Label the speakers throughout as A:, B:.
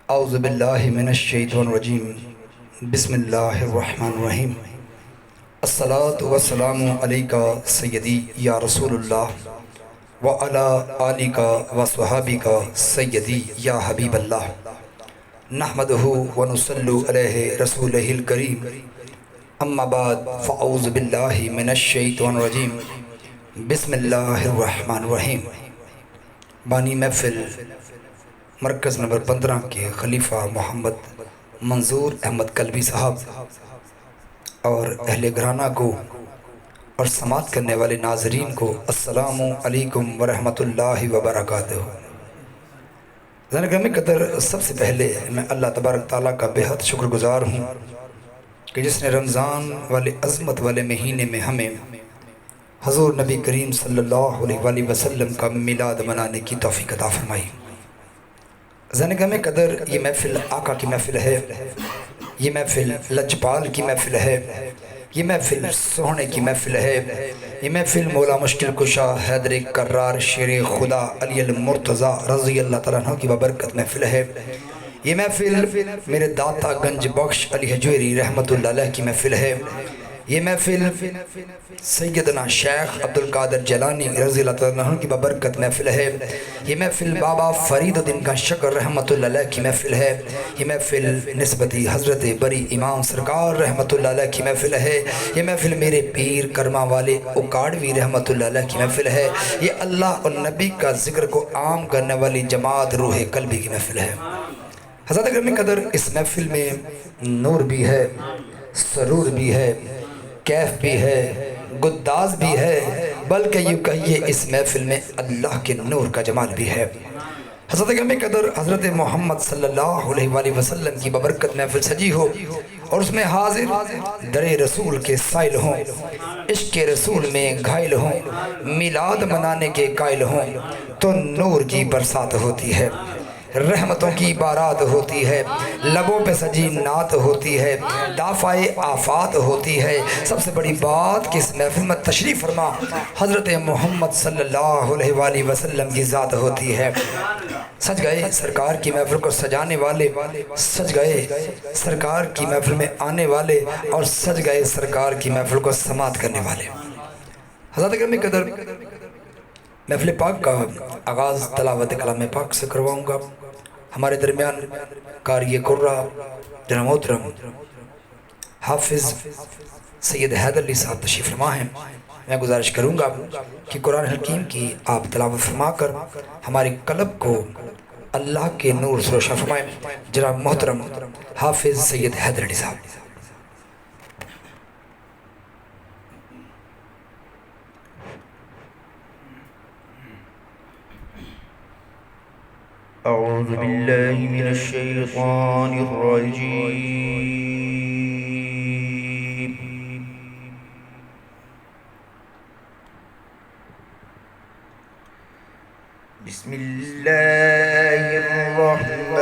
A: اعوذ باللہ من الشیطان الرجیم بسم اللہ الرحمن الرحیم الصلاة والسلام علیکہ سیدی یا رسول اللہ وعلا آلکہ وصحابکہ سیدی یا حبیب اللہ نحمدہ ونصلو علیہ رسولہ الکریم اما بعد فاعوذ باللہ من الشیطان الرجیم بسم اللہ الرحمن الرحیم بانی محفل مرکز نمبر 15 کے خلیفہ محمد منظور احمد قلبی صاحب اور اہل گھرانہ کو اور سماعت کرنے والے ناظرین کو السلام علیکم ورحمۃ اللہ وبرکاتہ۔ ذرا گرامی قدر، سب سے پہلے میں اللہ تبارک تعالیٰ کا بے حد شکر گزار ہوں کہ جس نے رمضان والے عظمت والے مہینے میں ہمیں حضور نبی کریم صلی اللہ علیہ وآلہ وسلم کا میلاد منانے کی توفیق عطا فرمائی۔ زنگہ میں قدر، یہ محفل آقا کی محفل ہے، یہ محفل لجپال کی محفل ہے، یہ محفل سوہنے کی محفل ہے، یہ محفل مولا مشکل کشا حیدر کرار شیر خدا علی المرتضی رضی اللہ تعالیٰ عنہ کی ببرکت محفل ہے، یہ محفل میرے داتا گنج بخش علی حجویری رحمت اللہ علیہ کی محفل ہے، یہ محفل سیدنا شیخ عبدالقادر جیلانی رضی اللہ تعالیٰ عنہ کی ببرکت محفل ہے، یہ محفل بابا فرید الدین کا شکر رحمت اللہ علیہ کی محفل ہے، یہ محفل نسبتی حضرت بری امام سرکار رحمت اللہ علیہ کی محفل ہے، یہ محفل میرے پیر کرما والے اکاڑوی رحمت اللہ علیہ کی محفل ہے، یہ اللہ اور نبی کا ذکر کو عام کرنے والی جماعت روح قلبی کی محفل ہے۔ حضرت گرامی قدر، اس محفل میں نور بھی ہے، سرور بھی ہے، کیف بھی ہے، گداز بھی ہے، بلکہ یوں کہیے اس محفل میں اللہ کے نور کا جمال بھی ہے۔ حضرت گرامی قدر، حضرت محمد صلی اللہ علیہ وآلہ وسلم کی ببرکت محفل سجی ہو اور اس میں حاضر در رسول کے سائل ہوں، عشق رسول میں گھائل ہوں، میلاد منانے کے قائل ہوں تو نور کی برسات ہوتی ہے، رحمتوں کی بارات ہوتی ہے، لبوں پہ سجی نعت ہوتی ہے، دافع آفات ہوتی ہے۔ سب سے بڑی بات کہ اس محفل میں تشریف فرما حضرت محمد صلی اللہ علیہ وآلہ وسلم کی ذات ہوتی ہے۔ سج گئے سرکار کی محفل کو سجانے والے، سج گئے سرکار کی محفل میں آنے والے، اور سج گئے سرکار کی محفل کو سماعت کرنے والے۔ حضرت گرامی قدر، محفل پاک کا آغاز تلاوت کلام پاک سے کرواؤں گا۔ ہمارے درمیان قاری قرہ جناب محترم حافظ سید حیدر علی صاحب تشریف فرما ہیں۔ میں گزارش کروں گا کہ قرآن حکیم کی آپ تلاوت فرما کر ہمارے قلب کو اللہ کے نور سے روشن فرمائیں۔ جناب محترم حافظ سید حیدر علی صاحب۔
B: أعوذ بالله من الشيطان الرجيم. بسم الله الرحمن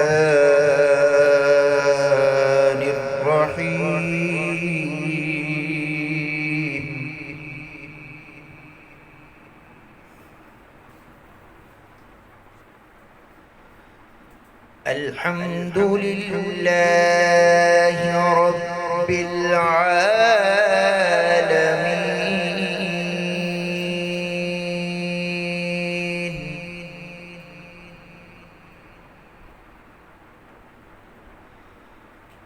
B: الرحيم. الحمد لله رب العالمين.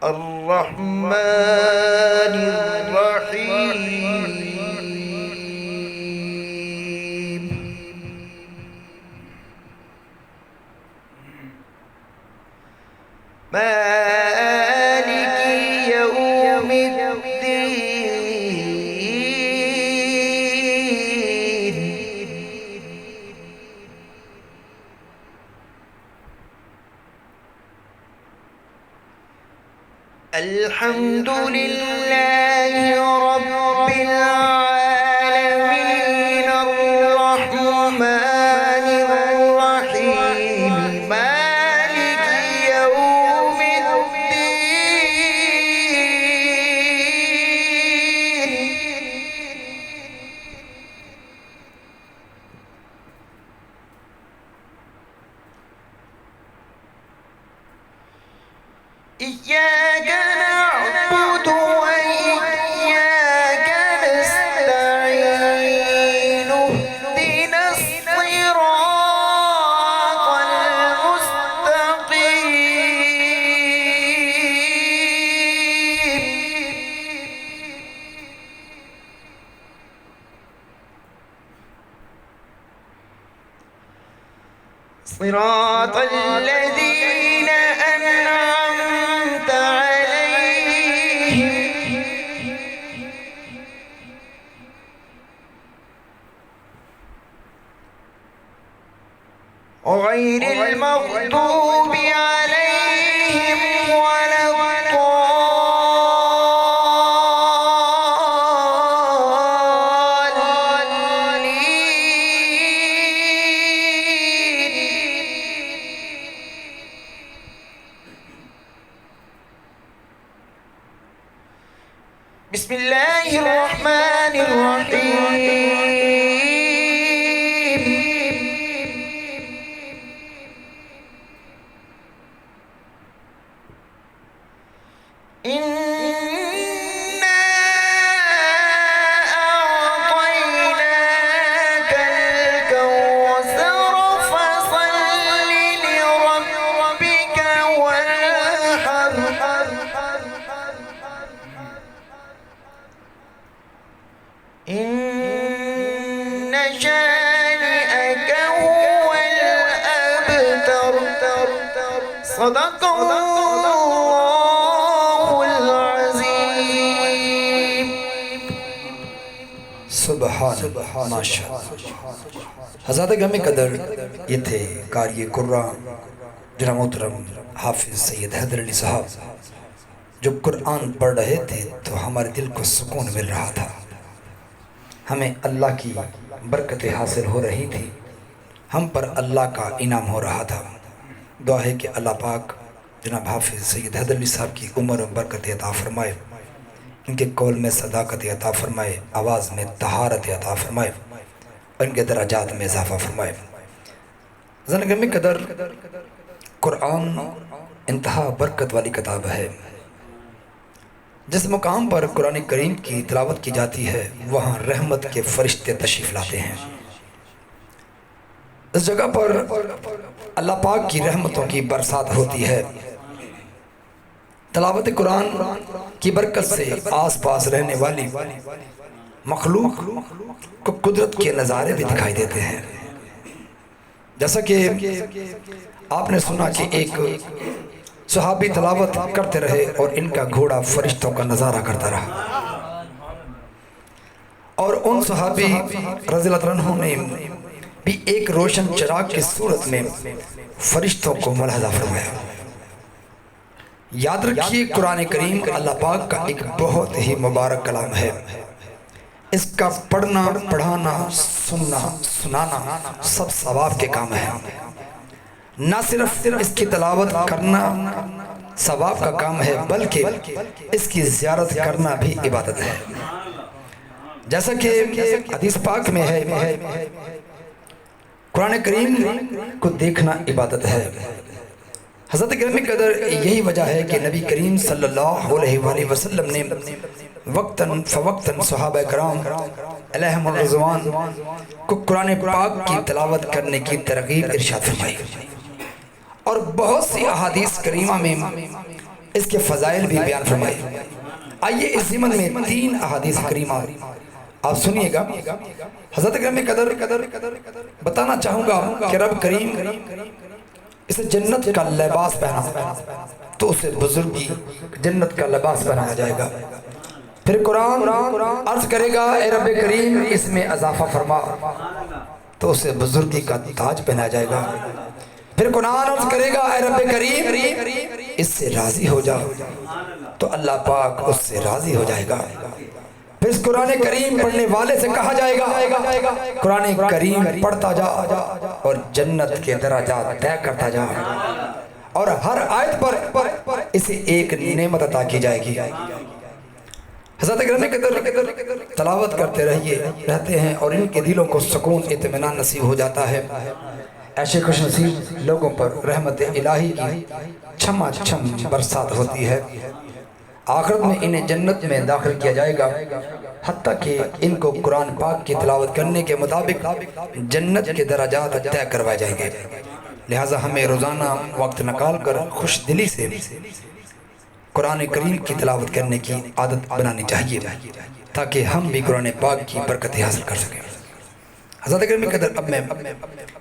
B: الرحمن الرحيم. مالك يوم الدين. الحمد لله رب العالمين. الرحمن الرحيم. مالك يوم الدين. إياك نعبد وإياك نستعين اهدنا الصراط المستقيم صراط الذين أنعمت عليهم غير المغضوب عليهم ولا الضالين. بسم الله الرحمن الرحيم. إنا أعطيناك الكوثر فصل لربك وانحر إن شانئك هو الأبتر. صدق الله العظيم.
A: سبحان ماشاء حضرت گرامی قدر یہ تھے قاری قرآن جناب محترم حافظ سید حیدر علی صاحب. جب قرآن پڑھ رہے تھے تو ہمارے دل کو سکون مل رہا تھا، ہمیں اللہ کی برکتیں حاصل ہو رہی تھی، ہم پر اللہ کا انعام ہو رہا تھا. دعا ہے کہ اللہ پاک جناب حافظ سید حیدر علی صاحب کی عمر و برکت عطا فرمائے، ان کے قول میں صداقت عطا فرمائے، آواز میں طہارت عطا فرمائے اور ان کے درجات میں اضافہ فرمائے. زندگی میں قدر قرآن انتہا برکت والی کتاب ہے. جس مقام پر قرآن کریم کی تلاوت کی جاتی ہے وہاں رحمت کے فرشتے تشریف لاتے ہیں. اس جگہ پر اللہ پاک کی رحمتوں کی برسات ہوتی ہے. تلاوت قرآن کی برکت سے آس پاس رہنے والی مخلوق کو قدرت کے نظارے بھی دکھائی دیتے ہیں. جیسا کہ آپ نے سنا کہ ایک صحابی تلاوت کرتے رہے اور ان کا گھوڑا فرشتوں کا نظارہ کرتا رہا، اور ان صحابی رضی اللہ عنہ نے بھی ایک روشن چراغ کی صورت میں فرشتوں کو ملاحظہ فرمایا. یاد رکھیے قرآن کریم اللہ پاک کا ایک بہت ہی مبارک کلام ہے. اس کا پڑھنا، پڑھانا، سننا، سنانا سب ثواب کے کام ہے. نہ صرف اس کی تلاوت کرنا ثواب کا کام ہے بلکہ اس کی زیارت کرنا بھی عبادت ہے. جیسا کہ حدیث پاک میں ہے قرآن کریم کو دیکھنا عبادت ہے. حضرت گرامی قدر یہی وجہ ہے کہ نبی کریم صلی اللہ علیہ وآلہ وسلم نے وقتاً فوقتاً صحابہ کرام علیہم الرضوان کو قرآن پاک کی تلاوت کرنے کی ترغیب ارشاد فرمائی، اور بہت سی احادیث کریمہ میں اس کے فضائل بھی بیان فرمائی. آئیے اس ضمن میں 3 احادیث کریمہ آپ سنیے گا. حضرت گرامی قدر بتانا چاہوں گا کہ رب کریم اسے جنت کا لباس پہنا تو اسے بزرگی جنت کا لباس پہنایا جائے گا. پھر قرآن عرض کرے گا اے رب کریم اس میں اضافہ فرما تو اسے بزرگی کا تاج پہنایا جائے گا. پھر قرآن عرض کرے گا اے رب کریم اس سے راضی ہو جا تو اللہ پاک اس سے راضی ہو جائے گا. پھر اس قرآن کریم پڑھنے والے سے کہا جائے گا قرآن کریم پڑھتا جا اور جنت کے درجات طے کرتا جا، اور ہر آیت پر اسے ایک نعمت عطا کی جائے گی. حضرت گرامی قدر تلاوت کرتے رہتے ہیں اور ان کے دلوں کو سکون اطمینان نصیب ہو جاتا ہے. ایسے خوش نصیب لوگوں پر رحمت الہی کی چھما چھم برسات ہوتی ہے۔ آخرت میں انہیں جنت میں داخل کیا جائے گا، حتیٰ کہ ان کو قرآن پاک کی تلاوت کرنے کے مطابق جنت کے درجات طے کروائے جائیں گے۔ لہٰذا ہمیں روزانہ وقت نکال کر خوش دلی سے قرآن کریم کی تلاوت کرنے کی عادت بنانی چاہیے، تاکہ ہم بھی قرآن پاک کی برکتیں حاصل کر سکیں۔ حضرت گرامی قدر، اب میں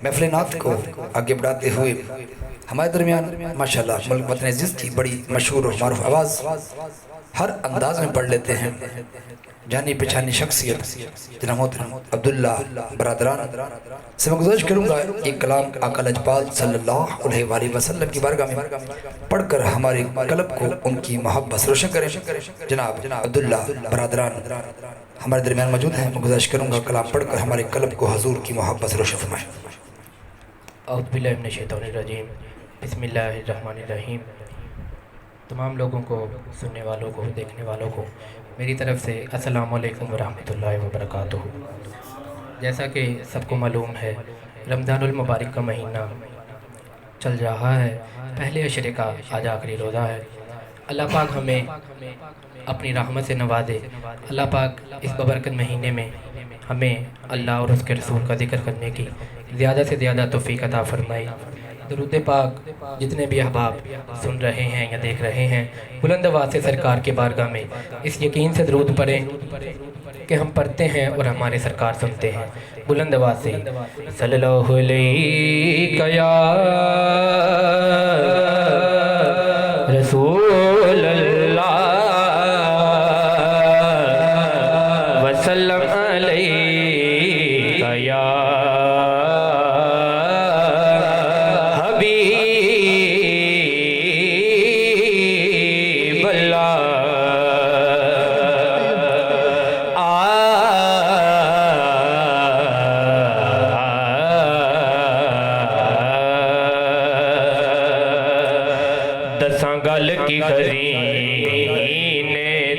A: محفل نعت کو آگے بڑھاتے ہوئے ہمارے درمیان ماشاءاللہ ملک وطن عزیز کی بڑی مشہور و معروف آواز ہر انداز میں پڑھ لیتے ہیں، جانی پہچانی شخصیت جناب محترم عبداللہ برادران سے میں گزارش کروں گا ایک کلام آقا لجپال صلی اللہ علیہ وآلہ وسلم کی بارگاہ میں پڑھ کر ہمارے قلب کو ان کی محبت سے روشن کریں۔ جناب عبداللہ برادران ہمارے درمیان موجود ہیں، میں گزارش کروں گا کلام پڑھ کر ہمارے قلب کو حضور کی محبت سے روشن فرمائیں۔
C: اعوذ باللہ من الشیطان الرجیم، بسم اللہ الرحمن الرحیم۔ تمام لوگوں کو، سننے والوں کو، دیکھنے والوں کو میری طرف سے السلام علیکم ورحمۃ اللہ وبرکاتہ۔ جیسا کہ سب کو معلوم ہے، رمضان المبارک کا مہینہ چل رہا ہے، پہلے عشرے کا آج آخری روزہ ہے۔ اللہ پاک ہمیں اپنی رحمت سے نوازے۔ اللہ پاک اس ببرکت مہینے میں ہمیں اللہ اور اس کے رسول کا ذکر کرنے کی زیادہ سے زیادہ توفیق عطا فرمائے۔ درود پاک جتنے بھی احباب سن رہے ہیں یا دیکھ رہے ہیں، بلند آواز سے سرکار کے بارگاہ میں اس یقین سے درود پڑھیں کہ ہم پڑھتے ہیں اور ہمارے سرکار سنتے ہیں۔ بلند آواز سے صلی اللہ علیہ یا رسول اللہ وسلم علیہ یا دساں گل کی خزینے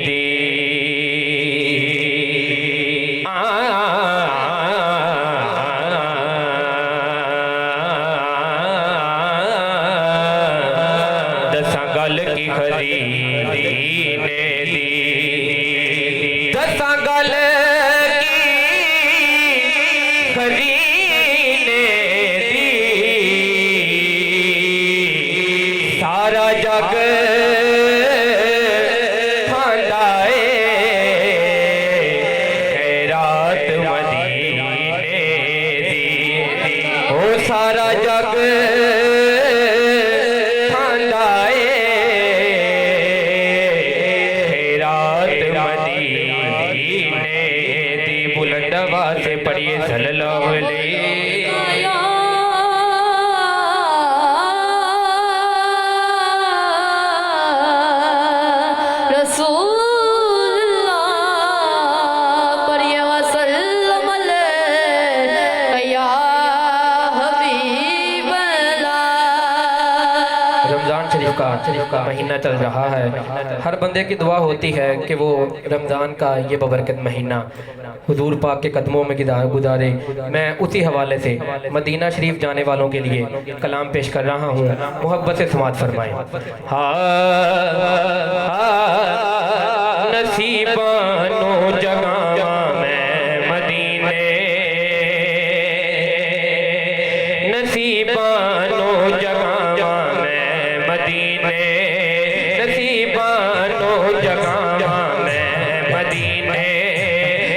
C: دی دساں گل کی خزینے دی دساں گل کی خزینے دی سارا جگ کھاندائے خیرات مدینے دی، او سارا جگ کھاندائے خیرات مدینے دی۔ بلند آواز سے پڑھیے صلی اللہ علیہ رمضان کا مہینہ چل رہا ہے۔ ہر بندے کی دعا ہوتی ہے کہ وہ رمضان کا یہ ببرکت مہینہ حضور پاک کے قدموں میں گزارے۔ میں اسی حوالے سے مدینہ شریف جانے والوں کے لیے کلام پیش کر رہا ہوں، محبت سے سماعت فرمائیں۔ نصیبانو جگاواں میں مدینے، نصیبانو جگاواں میں مدینے، نصیبانو جگاواں میں مدینے،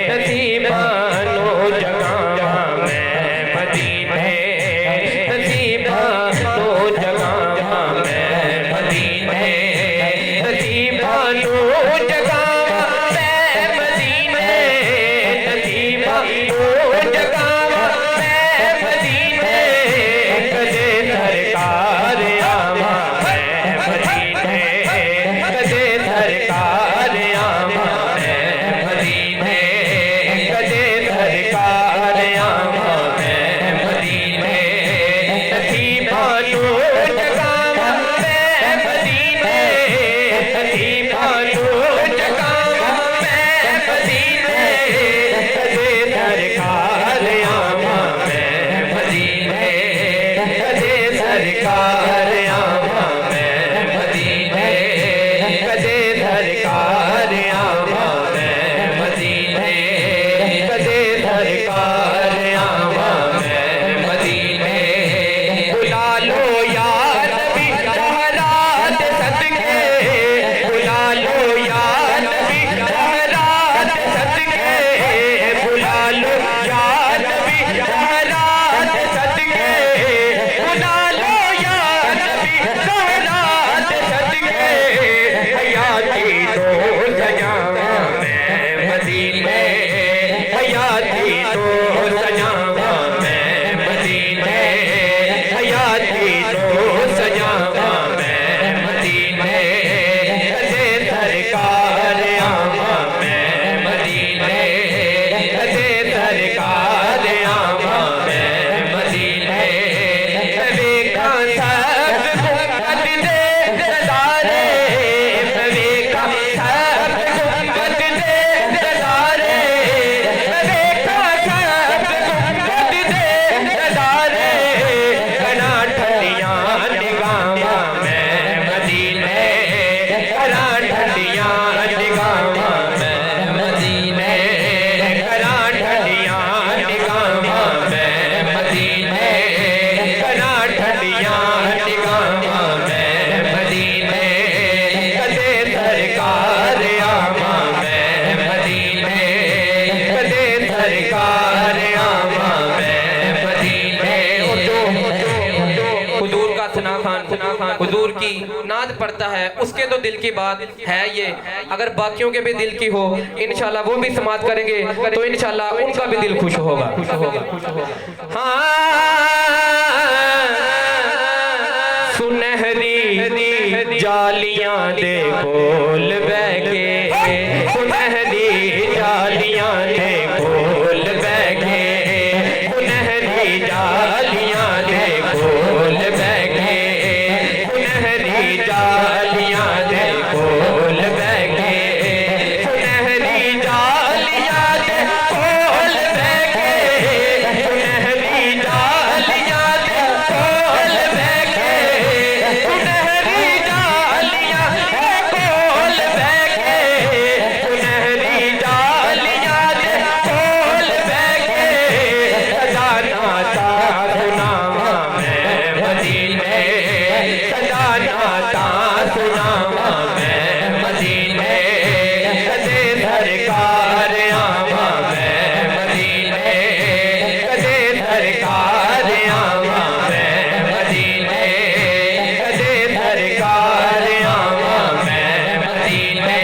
C: نصیبانو جگاواں میں مدینے، نصیبانو جگاواں میں مدینے، نصیبانو جگاواں میں مدینے، نصیبانو جگاواں میں مدینے، کدے سرکار آواں میں مدینے، کدے سرکار آواں میں حضور کی نعت پڑھتا ہے اس کے تو دل کی بات ہے یہ، اگر باقیوں کے بھی دل کی ہو انشاءاللہ وہ بھی سماعت کریں گے تو انشاءاللہ ان کا بھی دل خوش ہوگا۔ سنہری جالیاں دے کھول بیٹھے، سنہری جالیاں دے کھول بیٹھے، سنہری جالیاں دے کھول بیٹھے، سنہری جالیاں دے کھول بیٹھے، سنہری جالیاں دے کھول بیٹھے، سنہری جالیاں دے کھول بیٹھے، سنہری جالیاں دے کھول بیٹھے، سنہری جالیاں دے کھول بیٹھے، سجانا تا سناواں میں مدینے، سجانا تا سناواں میں مدینے، کدے سرکار آواں میں مدینے، کدے سرکار آواں میں مدینے، کدے سرکار آواں میں مدینے،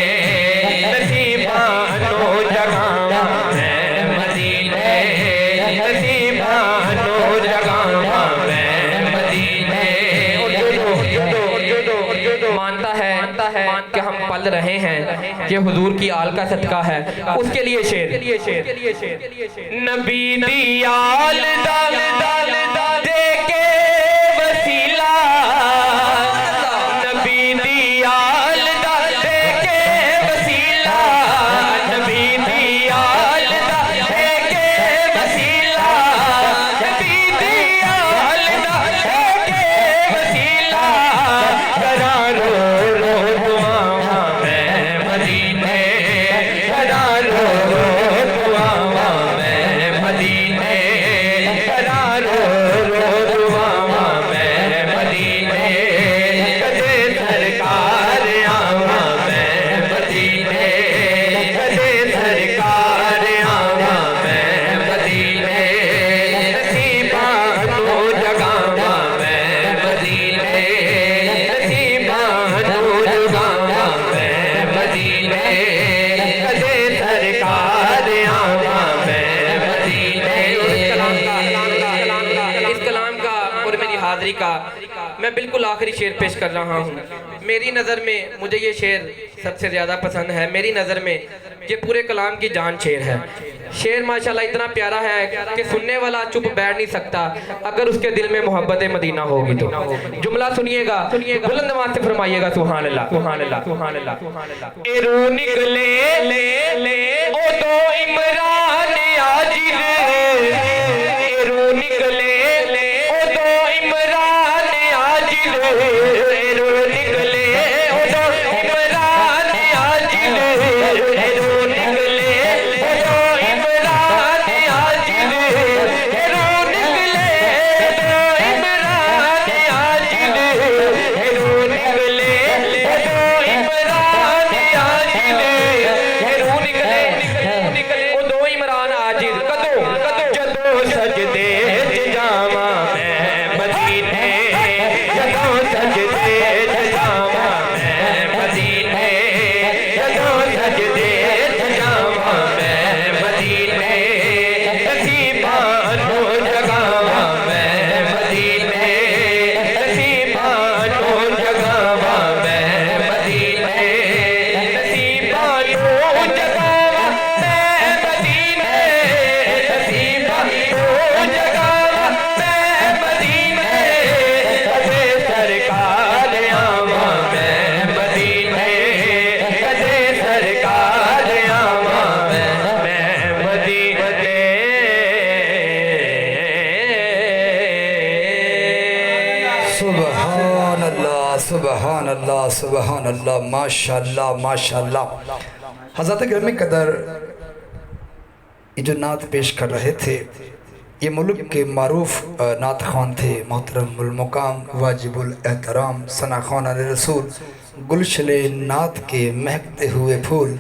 C: نصیباں نو جگاواں میں مدینے، نصیباں نو جگاواں میں مدینے۔ مانتا ہے کہ ہم پل رہے ہیں یہ حضور کی آل کا صدقہ ہے، اس کے لیے شعر، نبی دی آل دا دے کے وسیلہ، نبی دی آل دا دے کے وسیلہ، نبی دی آل دا دے کے وسیلہ، نبی دی آل دا دے کے وسیلہ، ذرا رو رو دعاواں میں مدینے، ذرا رو رو دعاواں میں مدینے، ذرا رو رو دعاواں میں مدینے، کدے سرکار آواں میں مدینے، کدے سرکار آواں میں مدینے، نصیباں نو جگاواں میں مدینے، نصیباں نو جگاواں میں مدینے، کدے سرکار آواں میں مدینے۔ اس کلام کا اور میری حاضری کا میں بالکل آخری شعر پیش کر رہا ہوں۔ میری نظر میں مجھے یہ شعر سب سے زیادہ پسند ہے، میری نظر میں یہ پورے کلام کی جان شعر ہے۔ شعر ماشاءاللہ اتنا پیارا ہے کہ سننے والا چپ بیٹھ نہیں سکتا اگر اس کے دل میں محبت مدینہ ہوگی تو۔ جملہ سنیے گا، بلند آواز سے فرمائیے گا سبحان اللہ، سبحان اللہ، سبحان اللہ۔ اے رو نکلے او تو عمران عاجل، اے رو نکلے او تو عمران عاجل، اے رو نکلے او تو عمران عاجل، اے رو نکلے او تو عمران عاجل، اے رو نکلے او تو عمران عاجل، اے رو نکلے او تو عمران عاجل، اے رو نکلے او تو عمران عاجل، کدو جدو سجدے جاواں میں مدینے، جدو سجدے جاواں میں مدینے، جدو سجدے جاواں میں مدینے، نصیباں نو جگاواں میں مدینے، نصیباں نو جگاواں میں مدینے، نصیباں نو جگاواں میں مدینے، نصیباں نو جگاواں میں مدینے، کدے سرکار آواں میں مدینے، کدے سرکار آواں میں مدینے۔
A: سبحان اللہ، سبحان اللہ، سبحان اللہ، ماشاءاللہ، ماشاءاللہ۔ حضرت گرامی قدر یہ جو نعت پیش کر رہے تھے یہ ملک کے معروف نعت خوان تھے، محترم المقام واجب الاحترام ثنا خوان علیہ رسول گلشن نعت کے مہکتے ہوئے پھول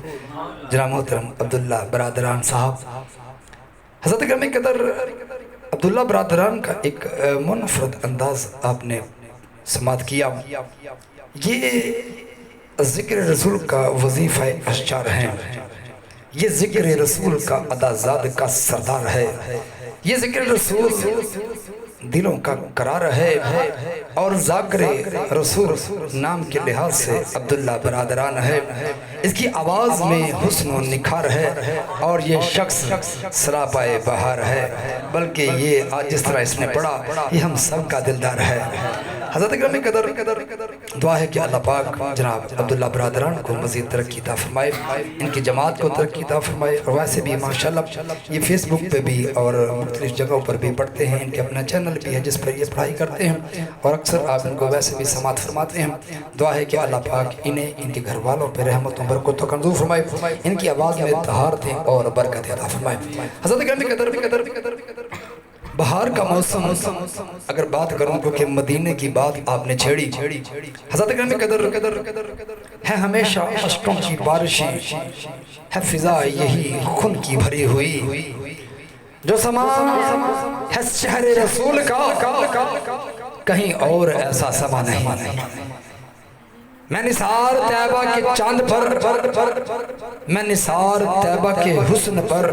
A: جناب محترم عبداللہ برادران صاحب۔ حضرت گرامی قدر عبداللہ برادران کا ایک منفرد انداز آپ نے سماعت کیا۔ یہ ذکر رسول کا وظیفہ اشعار ہے، یہ ذکر رسول کا ادازاد کا سردار ہے، یہ ذکر رسول دلوں کا قرار ہے، اور ذاکر رسول نام کے لحاظ سے عبداللہ برادران ہے۔ اس کی آواز میں حسن و نکھار ہے، اور یہ شخص سراپائے بہار ہے، بلکہ یہ آج جس طرح اس نے پڑھا یہ ہم سب کا دلدار ہے۔ حضرت گرامی قدر دعا ہے کہ اللہ پاک جناب عبداللہ برادران کو مزید ترقی عطا فرمائے، ان کی جماعت کو ترقی عطا فرمائے، اور ویسے بھی ماشاءاللہ یہ فیس بک پہ بھی اور مختلف جگہوں پر بھی پڑھتے ہیں، ان کے اپنا چینل بھی ہے جس پر یہ پڑھائی کرتے ہیں، اور اکثر آپ ان کو ویسے بھی سماعت فرماتے ہیں۔ دعا ہے کہ اللہ پاک انہیں ان کے گھر والوں پہ رحمتوں برکت و کنزور فرمائے، ان کی آواز میں طہارتیں اور برکت عطا فرمائے۔ حضرت گرامی قدر بہار کا موسم، اگر بات کروں کیونکہ مدینے کی بات آپ نے چھیڑی، حضرت گرامی قدر ہے ہمیشہ اشکوں کی بارشیں، ہے فضا یہی خون کی بھری ہوئی، جو سما ہے شہر رسول کا کہیں اور ایسا سما نہیں۔ میں نثار طیبہ کے چاند پر، میں نثار طیبہ کے حسن پر،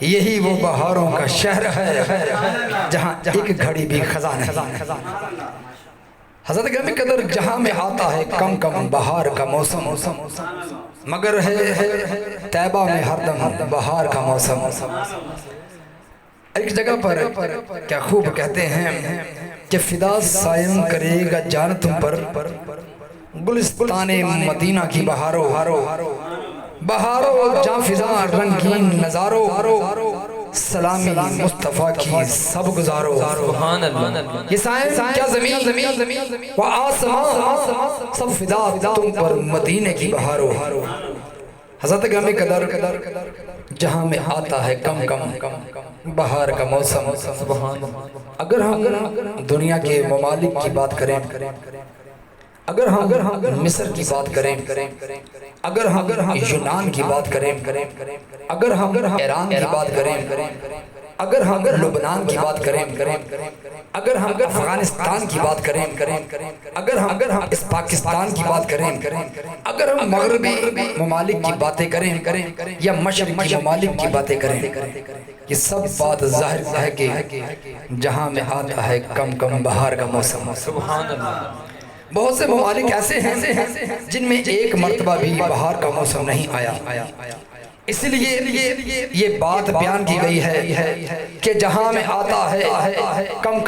A: یہی وہ بہاروں کا شہر ہے جہاں ایک گھڑی بھی خزاں نہیں۔ حضرت گرامی قدر جہاں میں آتا ہے کم کم بہار کا موسم، مگر ہے طیبہ میں ہر دم بہار کا موسم۔ ایک جگہ پر کیا خوب کہتے ہیں کہ فدا سائم کرے گا جان تم پر، گلستان مدینہ کی بہارو بہارو جاں فضا رنگین نظارو، سلامی مصطفیٰ کی سب گزارو۔ یہ سائن کیا زمین و آسمان، سب فدا تم پر مدینے کی بہارو۔ حضرت گرامی قدر جہاں میں آتا ہے کم کم بہار کا موسم۔ اگر ہم دنیا کے ممالک کی بات کریں، اگر ہم مصر کی بات کریں، اگر ہم یونان کی بات کریں، اگر ہم ایران کی بات کریں، اگر ہم لبنان کی بات کریں، اگر ہم افغانستان کی بات کریں، اگر ہم اس پاکستان کی بات کریں، اگر ہم مغربی ممالک کی باتیں کریں یا مشرقی ممالک کی باتیں کریں، یہ سب بات ظاہر ہے کہ جہاں میں آتا ہے کم کم بہار کا موسم۔ بہت سے ممالک ایسے ہیں جن میں ایک مرتبہ بھی بہار کا موسم نہیں آیا، اس لیے یہ بات بیان کی گئی ہے کہ جہاں میں آتا ہے کم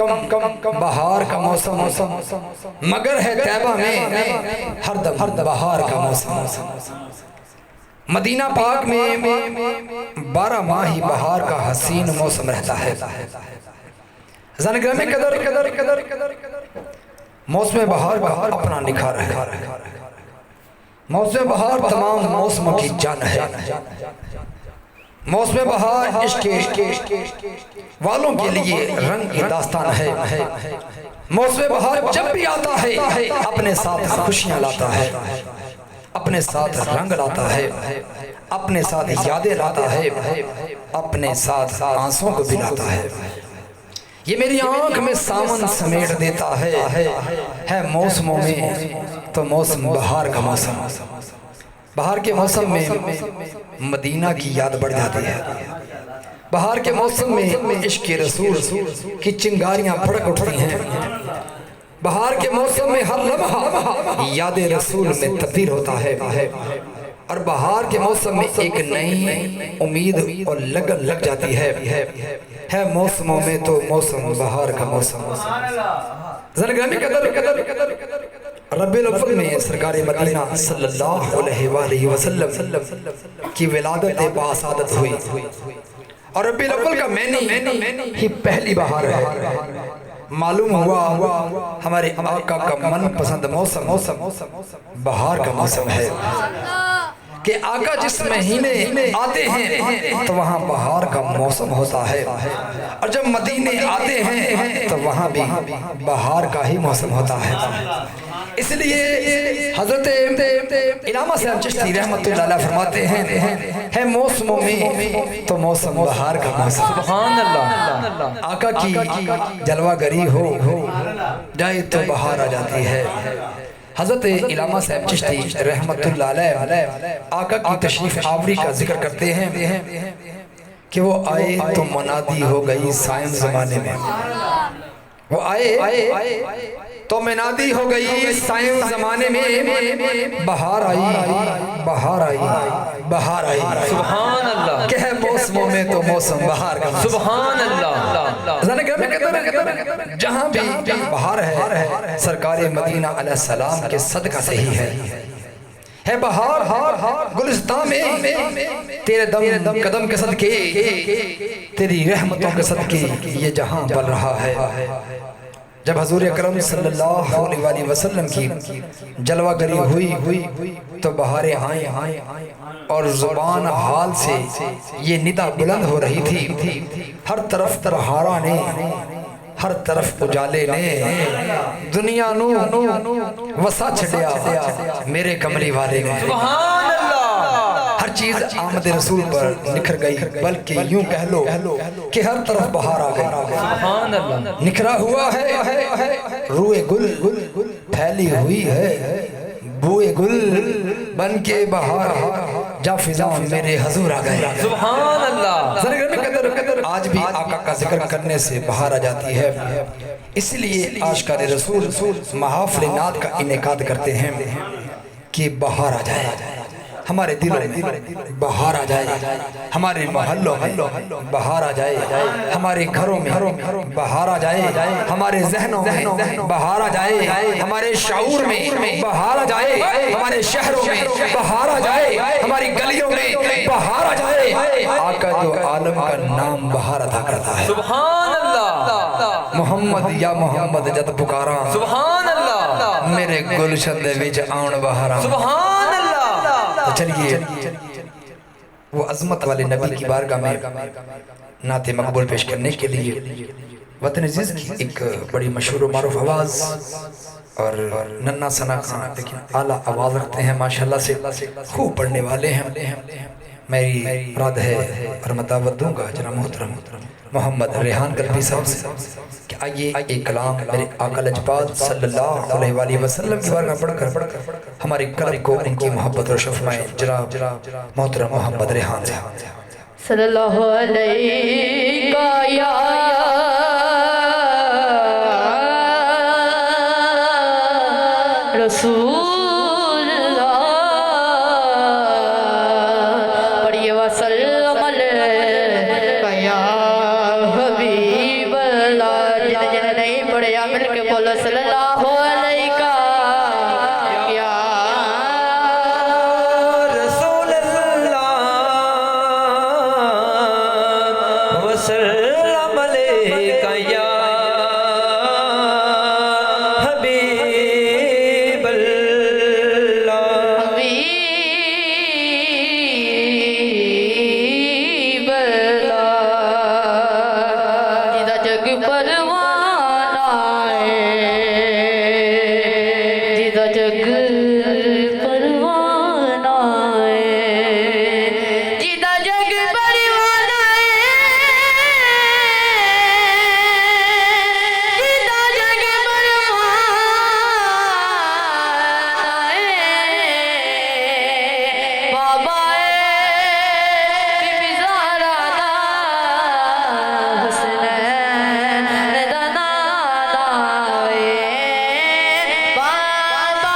A: کم بہار کا موسم، مگر ہے طیبہ میں ہر دم بہار کا موسم۔ مدینہ پاک میں 12 ماہ ہی بہار کا حسین موسم رہتا ہے۔ زنگرہ میں قدر موسم بہار کا اپنا نکھار ہے۔ موسم بہار تمام موسموں کی جان ہے۔ موسم بہار عشق والوں کے لیے رنگ کی داستان ہے۔ موسم بہار جب بھی آتا ہے اپنے ساتھ خوشیاں لاتا ہے، اپنے ساتھ رنگ لاتا ہے، اپنے ساتھ یادیں لاتا ہے، اپنے ساتھ آنسوں کو بھی لاتا ہے۔ یہ میری آنکھ میں سامن سمیٹ دیتا ہے موسموں میں تو موسم بہار کا موسم۔ بہار کے موسم میں مدینہ کی یاد بڑھ جاتی ہے۔ بہار کے موسم میں عشق رسول کی چنگاریاں پھڑک اٹھتی ہیں۔ بہار کے موسم میں ہر لمحہ یاد رسول میں تبدیل ہوتا ہے، اور بہار کے موسم میں ایک نئی امید اور لگن لگ جاتی ہے موسموں میں تو موسم بہار کا موسم۔ زنگرہ میں قدر ربیع الاول میں سرکار مدینہ صلی اللہ علیہ وآلہ وسلم کی ولادت باسعادت ہوئی، اور ربیع الاول کا معنی ہی پہلی بہار ہے۔ معلوم ہوا ہمارے آقا کا من پسند موسم بہار کا موسم ہے، کہ آقا جس مہینے آتے ہیں تو وہاں بہار کا موسم ہوتا ہے، اور جب مدینے آتے ہیں تو وہاں بھی بہار کا ہی موسم ہوتا ہے۔ اس لیے حضرت علامہ علامہ صاحب چشتی رحمت اللہ علیہ فرماتے ہیں ہے موسموں میں تو موسم بہار کا موسم.
C: سبحان اللہ.
A: آقا کی جلوہ گری ہو جائے تو بہار آ جاتی ہے. حضرت علامہ صاحب چشتی رحمت اللہ علیہ آقا کی تشریف آوری کا ذکر کرتے ہیں کہ وہ آئے تو منادی ہو گئی سائم زمانے میں. وہ آئے تو منادی ہو گئی سائم زمانے میں. بہار آئی بہار آئی بہار آئی.
C: سبحان اللہ.
A: کہ ہے موسموں میں تو موسم بہار کا.
C: سبحان اللہ.
A: جہاں بھی بہار ہے سرکار مدینہ علیہ السلام کے صدقہ سے ہی ہے بہار. گلستان میں تیرے دم قدم کے صدقے تیری رحمتوں کے صدقے یہ جہاں بل رہا ہے. جب حضور اکرم صلی اللہ علیہ وآلہ وسلم کی جلوہ گری ہوئی تو بہاریں آئیں اور زبان حال سے یہ ندا بلند ہو رہی تھی. ہر طرف بہاراں نے ہر طرف اجالے نے دنیا نو وسا چھڑیا میرے کملی والے نے.
C: سبحان اللہ.
A: ہر چیز آمد رسول پر نکھر گئی بلکہ یوں کہہ لو کہ ہر طرف بہار آ گئی.
C: سبحان اللہ.
A: نکھرا ہوا ہے روئے گل پھیلی ہوئی ہے بوئے گل بن کے بہار جا فضاں میرے حضور آ گئے.
C: سبحان اللہ.
A: آج بھی آقا کا ذکر کرنے سے بہار آ جاتی ہے. اس لیے عاشقان رسول محافل نعت کا انعقاد کرتے ہیں کہ بہار آ جائے ہمارے دلوں میں, بہار آ جائے ہمارے محلوں میں, بہار آ جائے ہمارے گھروں میں, بہار آ جائے ہمارے ذہنوں میں, بہار آ جائے ہمارے شعور میں, بہار آ جائے ہمارے شہروں میں, بہار آ جائے ہماری گلیوں میں, بہار آ جائے. آقا جو عالم کا نام بہار ادا کرتا ہے.
C: سبحان اللہ.
A: محمد یا محمد جد پکاراں
C: سبحان اللہ.
A: میرے گلشن دے وچ آن بہاراں.
C: سبحان اللہ.
A: تو چلیے وہ عظمت والے نبی کی بارگاہ میں نعت مقبول پیش کرنے کے لیے وطن عزیز کی ایک بڑی مشہور و معروف آواز اور ننّا ثنا خان لیکن اعلیٰ آواز رکھتے ہیں ماشاءاللہ سے, خوب پڑھنے والے ہیں. میری مراد ہے اور میں دعوت دوں گا جناب محترم محمد ریحان قلبی صاحب سے کہ آئیے ایک کلام میرے آقا لجپال صلی اللہ علیہ وآلہ وسلم کی بارگاہ پڑھ کر ہمارے قلب کو ان کی محبت روشن فرمائیں. جناب محترم محمد ریحان صاحب.
D: صلی اللہ علیہ یا رسول اللہ پڑھیے وسلم علیہ یا حبیب اللہ. جن نہیں پڑھیا مل کے بولو صلی اللہ علیہ یا
C: رسول اللہ وسلم علیک یا حبیب اللہ.
D: حبیب اللہ جیدہ جگ پروانہ ہے, جیدہ جگ پروانہ ہے, جیدہ جگ پروانہ ہے, جیدہ جگ پروانہ ہے. بابا بی بی زہرا دا حسنین دا نانا ہے. بابا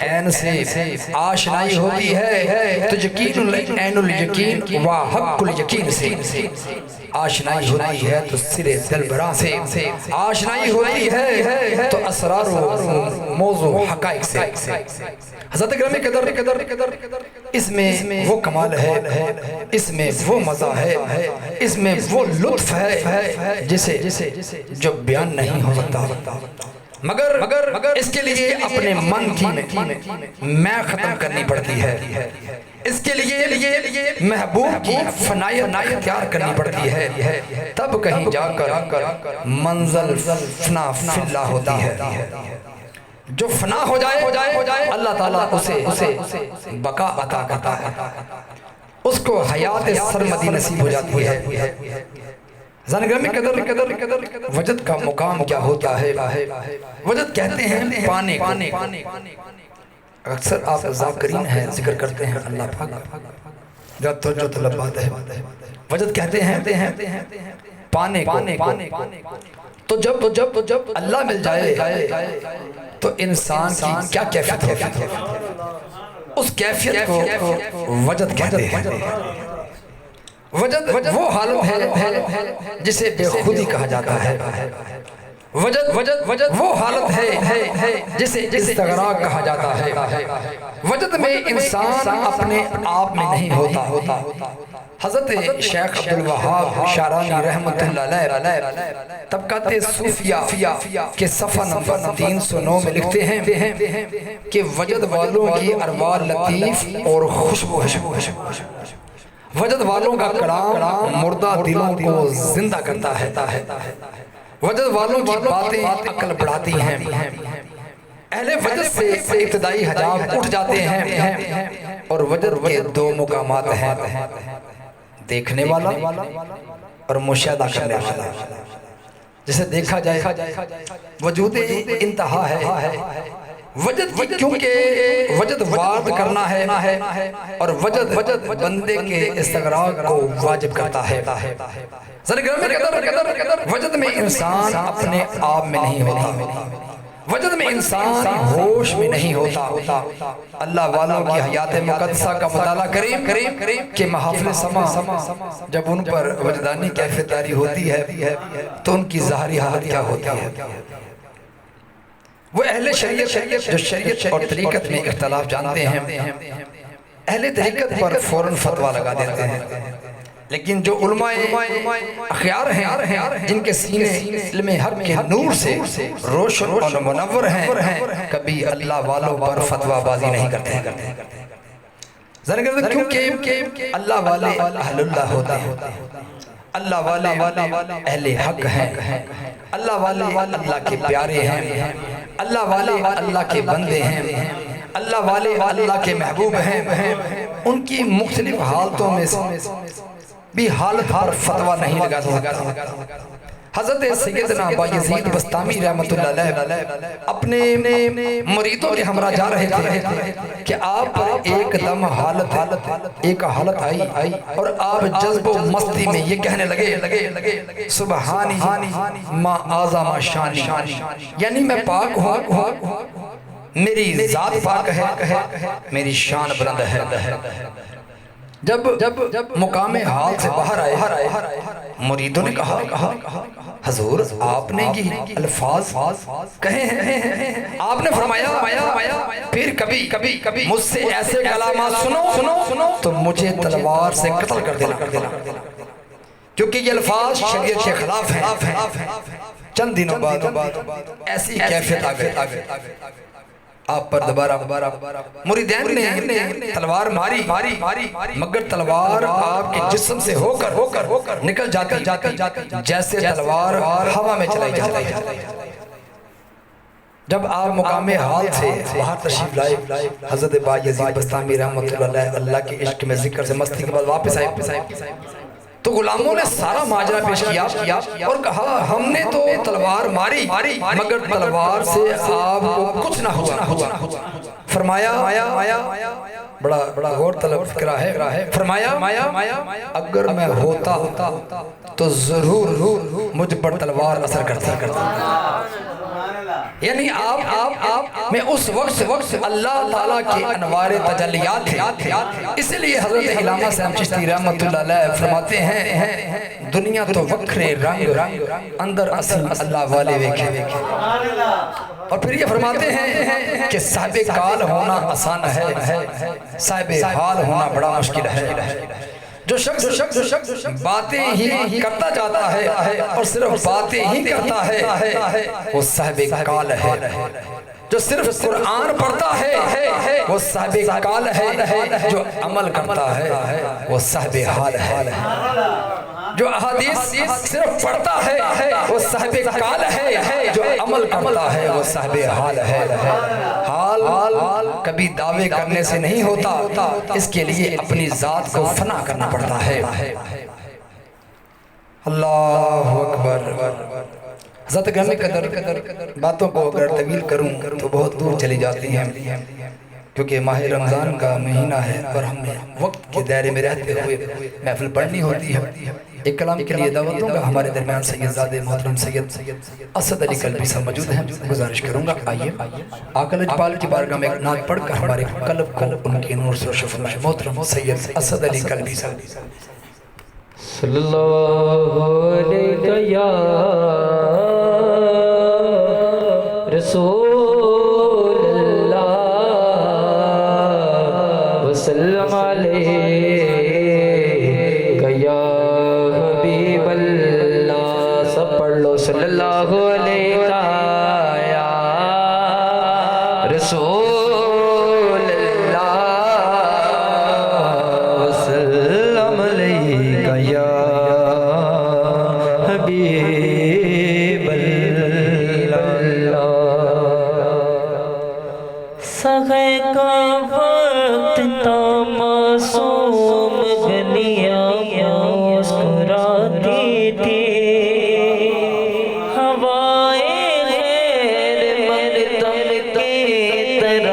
A: عین سے آشنائی ہوتی ہے تو یقین عین الیقین و حق الیقین سے آشنائی ہوتی ہے تو سر دلبراں سے آشنائی ہوتی ہے تو اسرار و موضوع حقائق سے حضرت گرامی قدر اس میں وہ کمال ہے اس میں وہ مزہ ہے اس میں وہ لطف ہے جسے جو بیان نہیں ہو سکتا مگر اس کے لیے اپنے من کی میں ختم کرنی پڑتی ہے اس کے لیے محبوب کی فنائیت اختیار کرنی پڑتی ہے تب کہیں جا کر منزل فنا فی اللہ ہوتی ہے جو فنا ہو جائے اللہ تعالیٰ اسے بقا عطا کرتا ہے اس کو حیات سرمدی نصیب ہو جاتی ہے زنگرمی قدر وجد کا مقام کیا ہوتا ہے وجد کہتے ہیں پانے اکثر آپ ذاکرین ہیں ذکر کرتے ہیں اللہ پاک جب توجہ طلب بات ہے وجد کہتے ہیں پانے تو جب اللہ مل جائے تو انسان کی کیا کیفیت ہوتی ہے اس کیفیت کو وجد کہتے ہیں وجد وہ حالت ہے جسے بے خودی کہا جاتا ہے وجد وہ حالت ہے جسے استغراق کہا جاتا ہے وجد میں انسان اپنے آپ میں نہیں ہوتا حضرت شیخ عبدالوہاب شارانی رحمت اللہ علیہ طبقات صوفیہ کے صفحہ نمبر 309 میں لکھتے ہیں کہ وجد والوں کی ارواح لطیف اور خوشبو ہے وجد والوں کا کلام مردہ دلوں کو زندہ کرتا ہے وجد والوں کی باتیں عقل بڑھاتی ہیں اہل وجد سے ابتدائی حجاب اٹھ جاتے ہیں اور وجد کے دو مقامات ہیں دیکھنے والا اور مشاہدہ کرنے والا جسے دیکھا جائے وجود انتہا ہے وجد کیونکہ وجد وارد کرنا ہے اور وجد بندے کے استغراق کو واجب کرتا ہے وجد میں انسان اپنے آپ میں نہیں ہوتا وجد میں انسان ہوش میں نہیں ہوتا اللہ والوں کی حیات مقدسہ کا مطالعہ کریں کہ محافل سما جب ان پر وجدانی کیفیت داری ہوتی ہے تو ان کی ظاہری حالت کیا ہوتی ہے وہ اہل شریعت جو شریعت اور طریقت میں اختلاف جانتے ہیں اہل طریقت پر فوراً فتویٰ لگا دیتے ہیں لیکن جو علماء اخیار ہیں جن کے سینے علم حق کے نور سے روشن اور منور ہیں کبھی اللہ والوں پر فتویٰ بازی نہیں کرتے کیونکہ اللہ والے اہل اللہ ہوتے ہیں اللہ والے اہل حق ہیں اللہ والے اللہ کے پیارے ہیں اللہ والے اللہ کے بندے ہیں اللہ والے اللہ کے محبوب ہیں ان کی مختلف حالتوں میں بھی حالت پر فتویٰ نہیں لگا سکتا حضرت سیدنا بایزید بستامی رحمت اللہ علیہ اپنے مریدوں کے ہمراہ جا رہے تھے کہ آپ پر ایک دم ایک حالت آئی اور آپ جذب و مستی میں یہ کہنے لگے سبحانی ما اعظم شانی یعنی میں پاک ہوں میری ذات پاک ہے میری شان بلند ہے جب مقام حال سے باہر آئے مریدوں نے کہا حضور آپ نے یہ الفاظ کہے ہیں آپ نے فرمایا پھر کبھی مجھ سے ایسے کلمات سنو تو مجھے تلوار سے قتل کر دینا کیونکہ یہ الفاظ شریعت کے خلاف ہیں چند دنوں بعد ایسی کیفیت آ گئی آپ پر دوبارہ مریدین نے تلوار ماری مگر تلوار آپ کے جسم سے ہو کر نکل جاتی جیسے تلوار ہوا میں چلائی جاتی جب آپ مقام حال سے باہر تشریف لائے حضرت بایزید بستامی رحمت اللہ کے عشق میں ذکر سے مستی کے بعد واپس آئے تو غلاموں نے سارا ماجرا پیش کیا اور کہا ہم نے تو تلوار ماری مگر تلوار سے آپ کو کچھ نہ ہوا فرمایا بڑا غور طلب فکرہ ہے فرمایا اگر میں ہوتا تو ضرور مجھ پر تلوار اثر کرتا یعنی آپ میں اس وقت اللہ تعالیٰ کی انوار تجلیات تھے، اس لیے حضرت علامہ صاحب چشتی رحمت اللہ علیہ فرماتے ہیں دنیا تو وکھرے رنگ اندر اصل اللہ والے ویکھے۔ اور پھر یہ فرماتے ہیں کہ صاحب کال ہونا آسان ہے، صاحب حال ہونا بڑا مشکل ہے۔ جو شخص باتیں ہی کرتا جاتا ہے اور صرف باتیں ہی کرتا ہے وہ صاحب کال ہے، جو صرف قرآن پڑھتا ہے وہ صاحب کال ہے، جو عمل کرتا ہے وہ صاحب حال ہے، جو احادیث صرف پڑھتا ہے وہ صاحب کال ہے، جو عمل کرتا ہے وہ صاحب حال ہے۔ حال کبھی دعوے کرنے سے نہیں ہوتا، اس کے لیے اپنی ذات کو فنا کرنا پڑتا ہے۔ اللہ اکبر۔ حضرت گرامی قدر باتوں کو اگر طویل کروں تو بہت دور چلی جاتی ہیں، کیونکہ ماہ رمضان کا مہینہ ہے اور ہم وقت کے دائرے میں رہتے ہوئے محفل پڑھنی ہوتی ہے۔ ایک کلام کے لیے دعوت دوں گا، ہمارے درمیان سید زادے محترم سید اسد علی قلبی صاحب موجود ہیں، گزارش کروں گا آئیے آقا لجپال کی بارگاہ میں ایک نعت پڑھ کر ہمارے قلب کو ان کے نور سے روشن فرمائیں۔ محترم سید اسد علی قلبی صاحب۔
C: صلی اللہ علیہ یا رسول اللہ وسلم علیہ یا حبیب اللہ۔ سب پڑھ لو صلی اللہ علیہ یا رسول اللہ وسلم علیہ یا حبیب اللہ۔
E: سغے کا وقت تا معصوم گلیاں مسکراتی تھی، ہوائیں غیر مقدم کے طرف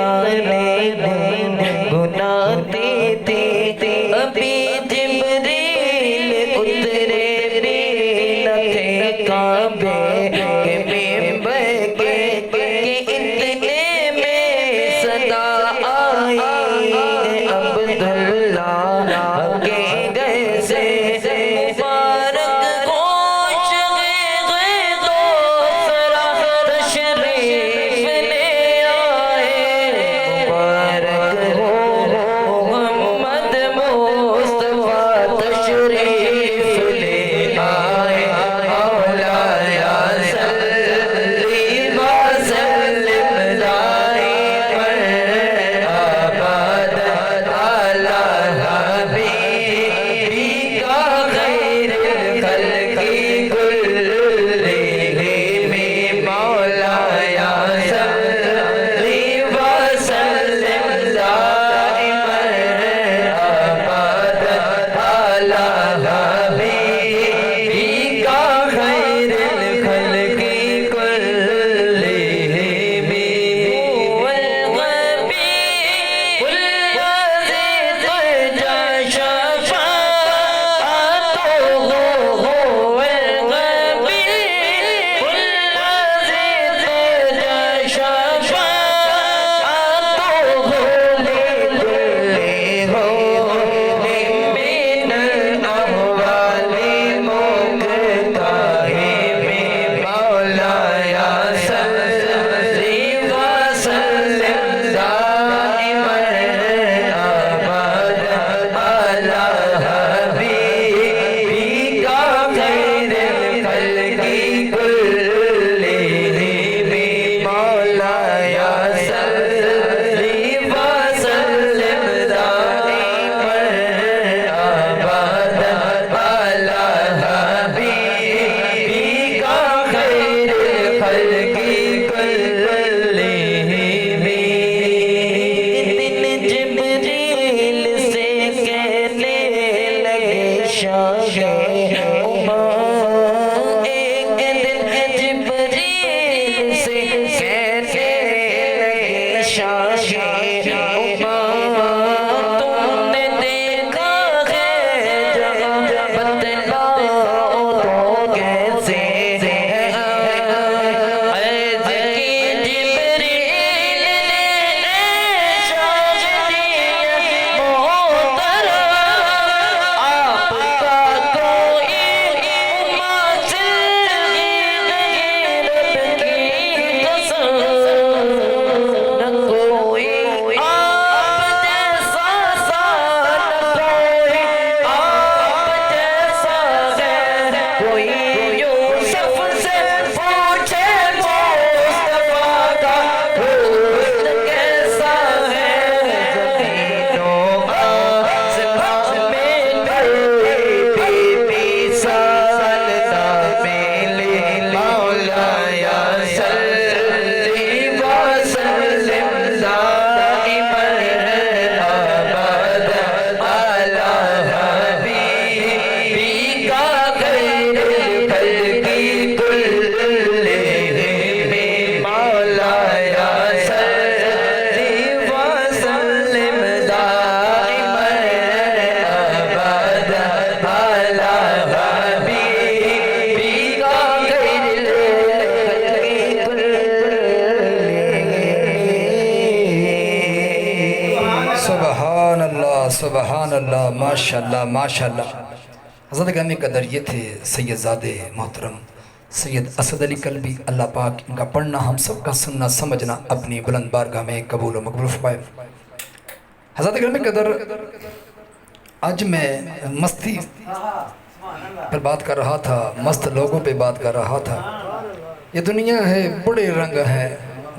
A: سبحان اللہ، ماشاءاللہ ماشاءاللہ۔ حضرت گرامی قدر یہ تھے سید زادے محترم سید اسد علی کلبی، اللہ پاک ان کا پڑھنا ہم سب کا سننا سمجھنا اپنی بلند بارگاہ میں قبول و مقبول فرمائے۔ حضرت گرامی قدر آج میں مستی پر بات کر رہا تھا، مست لوگوں پہ بات کر رہا تھا۔ یہ دنیا ہے بڑے رنگ ہیں،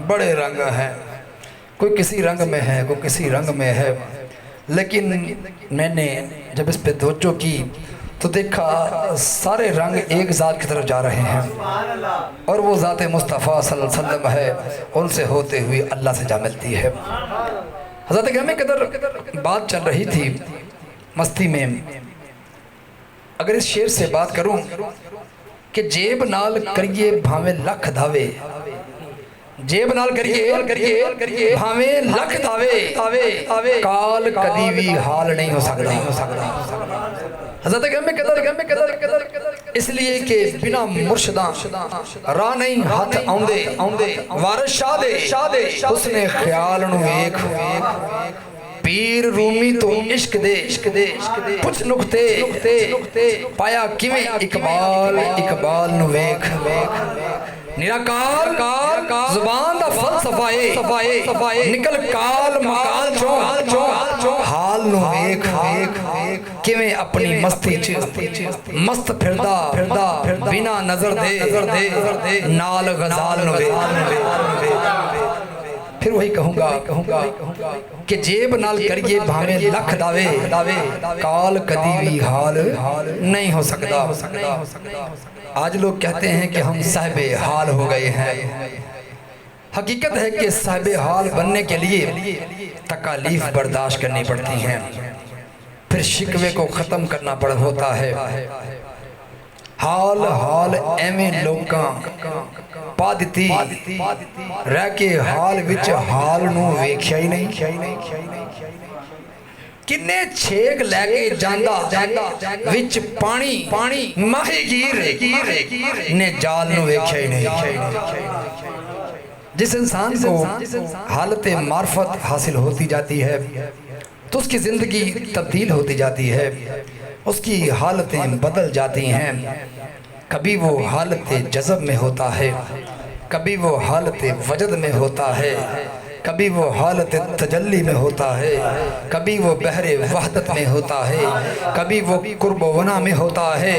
A: بڑے رنگ ہیں، کوئی کسی رنگ میں ہے، کوئی کسی رنگ میں ہے، لیکن میں نے جب اس پہ توجہ کی تو دیکھا سارے رنگ ایک ذات کی طرف جا رہے ہیں، اور وہ ذات مصطفیٰ صلی اللہ علیہ وسلم ہے، ان سے ہوتے ہوئے اللہ سے جا ملتی ہے۔ حضرت گرامی قدر بات چل رہی تھی مستی میں، اگر اس شعر سے بات کروں کہ جیب نال کریے بھاویں لکھ دھاوے، جیب نال کریے بھاویں لکھ دھاوے، کال کدی بھی حال نہیں ہو سکتا۔ حضرت گرامی قدر اس لیے کہ بنا مرشداں راہ نہیں ہاتھ آؤندے، وارث شاہ دے حسن خیال نو ویکھ، پیر رومی تو عشق دے کچھ نکتے پایا کیویں اقبال نو ویکھ، نراکار زبان دا فلسفہ نکل کال مقال چوں حال نو ویکھ، کیویں اپنی مستی مست پھردا بنا نظر دے نال غزال نو ویکھ۔ پھر وہی کہوں گا کہ جیب نال کریے بھاویں لکھ داوے، کال کدی بھی حال نہیں ہو سکتا۔ آج لوگ کہتے ہیں کہ ہم صاحب حال ہو گئے ہیں، حقیقت ہے کہ صاحب حال بننے کے لیے تکالیف برداشت کرنی پڑتی ہیں، پھر شکوے کو ختم کرنا ہوتا ہے۔ حال ایویں لوکاں پا دتی رہ کے حال وچ حال نو ویکھیا ہی نہیں، کنے چھیک لے کے جاندا وچ پانی ماہی گیر نے جال نو ویکھیا ہی نہیں۔ جس انسان کو حالت معرفت حاصل ہوتی جاتی ہے تو اس کی زندگی تبدیل ہوتی جاتی ہے، اس کی حالتیں بدل جاتی ہیں، کبھی وہ حالت جذب میں ہوتا ہے، کبھی وہ حالت وجد میں ہوتا ہے، کبھی وہ حالت تجلی میں ہوتا ہے، کبھی وہ بحر وحدت میں ہوتا ہے، کبھی وہ قرب و ونا میں ہوتا ہے،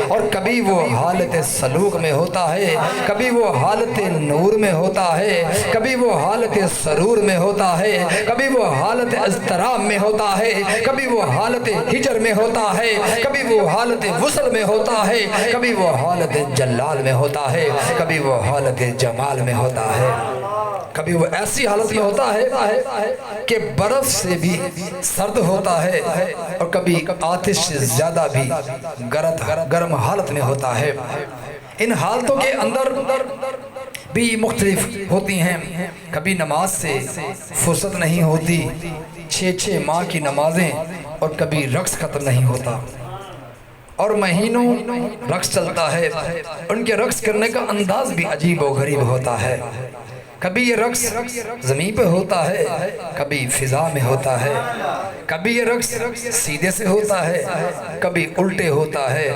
A: اور کبھی وہ حالت سلوک میں ہوتا ہے، کبھی وہ حالت نور میں ہوتا ہے، کبھی وہ حالت سرور میں ہوتا ہے، کبھی وہ حالت اضطراب میں ہوتا ہے، کبھی وہ حالت ہجر میں ہوتا ہے، کبھی وہ حالت وصل میں ہوتا ہے، کبھی وہ حالت جلال میں ہوتا ہے، کبھی وہ حالت جمال میں ہوتا ہے، کبھی وہ ایسی حالت میں ہوتا ہے کہ برف سے بھی سرد ہوتا ہے، اور کبھی آتش سے زیادہ بھی گرم حالت میں ہوتا ہے۔ ان حالتوں کے اندر بھی مختلف ہوتی ہیں، کبھی نماز سے فرصت نہیں ہوتی، 6 ماہ کی نمازیں، اور کبھی رقص ختم نہیں ہوتا، اور مہینوں رقص چلتا ہے، ان کے رقص کرنے کا انداز بھی عجیب و غریب ہوتا ہے، کبھی یہ رقص زمین پہ ہوتا ہے، کبھی فضا میں ہوتا ہے، کبھی یہ رقص سیدھے سے ہوتا ہے، کبھی الٹے ہوتا ہے،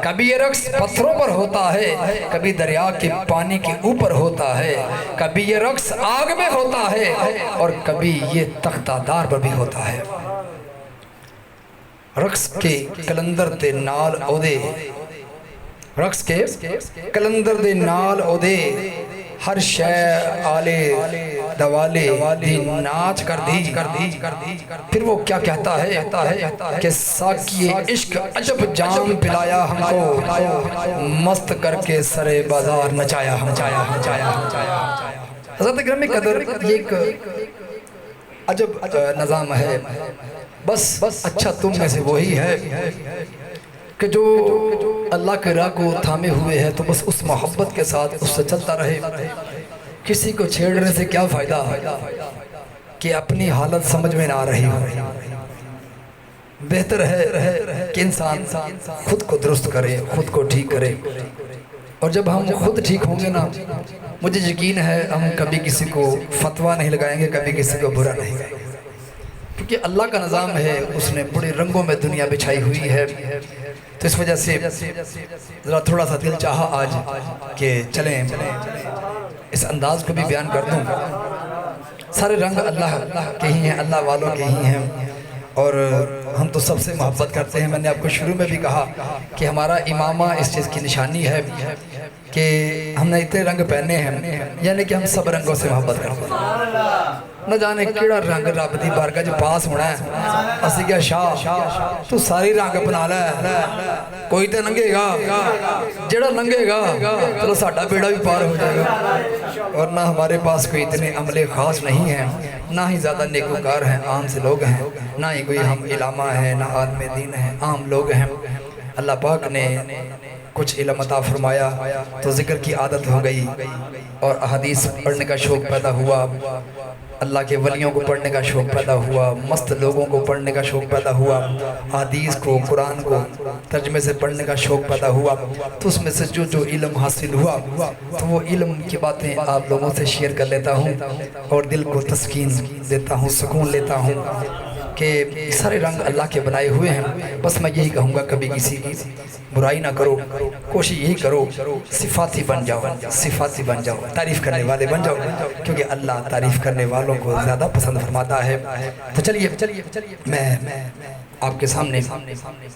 A: کبھی یہ رقص پتھروں پر ہوتا ہے، کبھی دریا کے پانی کے اوپر ہوتا ہے، کبھی یہ رقص آگ میں ہوتا ہے، اور کبھی یہ تختہ دار پر بھی ہوتا ہے۔ رقص کے کلندر دے نال اودے، رقص کے کلندر دے نال اودے، ہر شے آلے دوالے دی ناچ کر دی، پھر وہ کیا کہتا ہے کہ ساقی عشق عجب جام پلایا ہم کو، مست کر کے سرے بازار نچایا ہم۔ حضرت گرامی قدر یہ ایک عجب نظام ہے، بس اچھا تم میں سے وہی ہے کہ جو اللہ کے راہ کو تھامے ہوئے ہے تو بس اس محبت کے ساتھ اس سے چلتا رہے، کسی کو چھیڑنے سے کیا فائدہ کہ اپنی حالت سمجھ میں نہ آ رہی ہو۔ بہتر ہے کہ انسان خود کو درست کرے، خود کو ٹھیک کرے، اور جب ہم خود ٹھیک ہوں گے نا، مجھے یقین ہے ہم کبھی کسی کو فتویٰ نہیں لگائیں گے، کبھی کسی کو برا نہیں کہیں گے، کیونکہ اللہ کا نظام ہے، اس نے بڑے رنگوں میں دنیا بچھائی ہوئی ہے، تو اس وجہ سے ذرا تھوڑا سا دل چاہا آج کہ چلیں اس انداز کو بھی بیان کر دوں۔ سارے رنگ اللہ کے ہی ہیں، اللہ والوں کے ہی ہیں، اور ہم تو سب سے محبت کرتے ہیں۔ میں نے آپ کو شروع میں بھی کہا کہ ہمارا امامہ اس چیز کی نشانی ہے کہ ہم نے اتنے رنگ پہنے ہیں، یعنی کہ ہم سب رنگوں سے محبت کرتے ہیں۔ نہ جانے کیڑا رنگ رب دی بارگاہ جو پاس ہونا ہے، اسی کیا شاہ تو ساری رنگ اپنا لے، کوئی تے ننگے گا، جڑا ننگے گا چلو ساڈا بیڑا بھی پار ہو جائے گا۔ اور نہ ہمارے پاس کوئی اتنے عملے خاص نہیں ہیں، نہ ہی زیادہ نیکوکار ہیں، عام سے لوگ ہیں، نہ ہی کوئی ہم علامہ ہیں، نہ عالم دین ہیں، عام لوگ ہیں۔ اللہ پاک نے کچھ علم عطا فرمایا تو ذکر کی عادت ہو گئی اور احادیث پڑھنے کا شوق پیدا ہوا، اللہ کے ولیوں کو پڑھنے کا شوق پیدا ہوا، مست لوگوں کو پڑھنے کا شوق پیدا ہوا، حدیث کو، قرآن کو ترجمے سے پڑھنے کا شوق پیدا ہوا، تو اس میں سے جو علم حاصل ہوا تو وہ علم کی باتیں آپ لوگوں سے شیئر کر لیتا ہوں اور دل کو تسکین دیتا ہوں، سکون لیتا ہوں کہ سارے رنگ اللہ کے بنائے ہوئے ہیں۔ بس میں یہی کہوں گا کبھی کسی کی برائی نہ کرو، کوشش یہی کرو صفاتی بن جاؤ، صفاتی بن جاؤ، تعریف کرنے والے بن جاؤ، کیونکہ اللہ تعریف کرنے والوں کو زیادہ پسند فرماتا ہے۔ تو چلیے میں آپ کے سامنے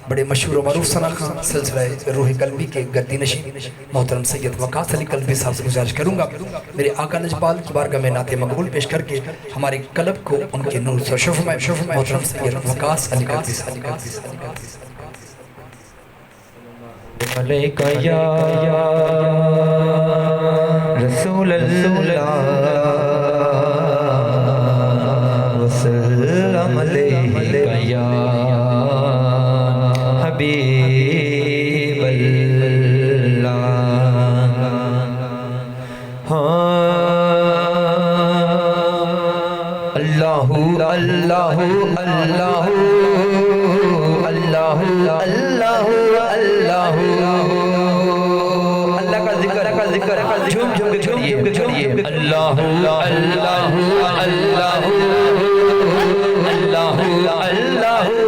A: بڑے مشہور و معروف ثنا خان سلسلہ روح قلبی کے گردی نشین محترم سید وقاص علی قلبی صاحب سے گزارش کروں گا میرے آقا لجپال کی بارگاہ میں نعت مقبول پیش کر کے ہمارے قلب کو ان کے نور سے شرف میں محترم سید وقاص علی قلبی صاحب۔
E: علیکہ یا رسول اللہ وسلم علیکہ یا حبیب اللہ۔ اللہ اللہ اللہ اللہ اللہ اللہ اللہ کا ذکر جھوم جھوم کے چھوڑیے اللہ اللہ اللہ اللہ اللہ اللہ اللہ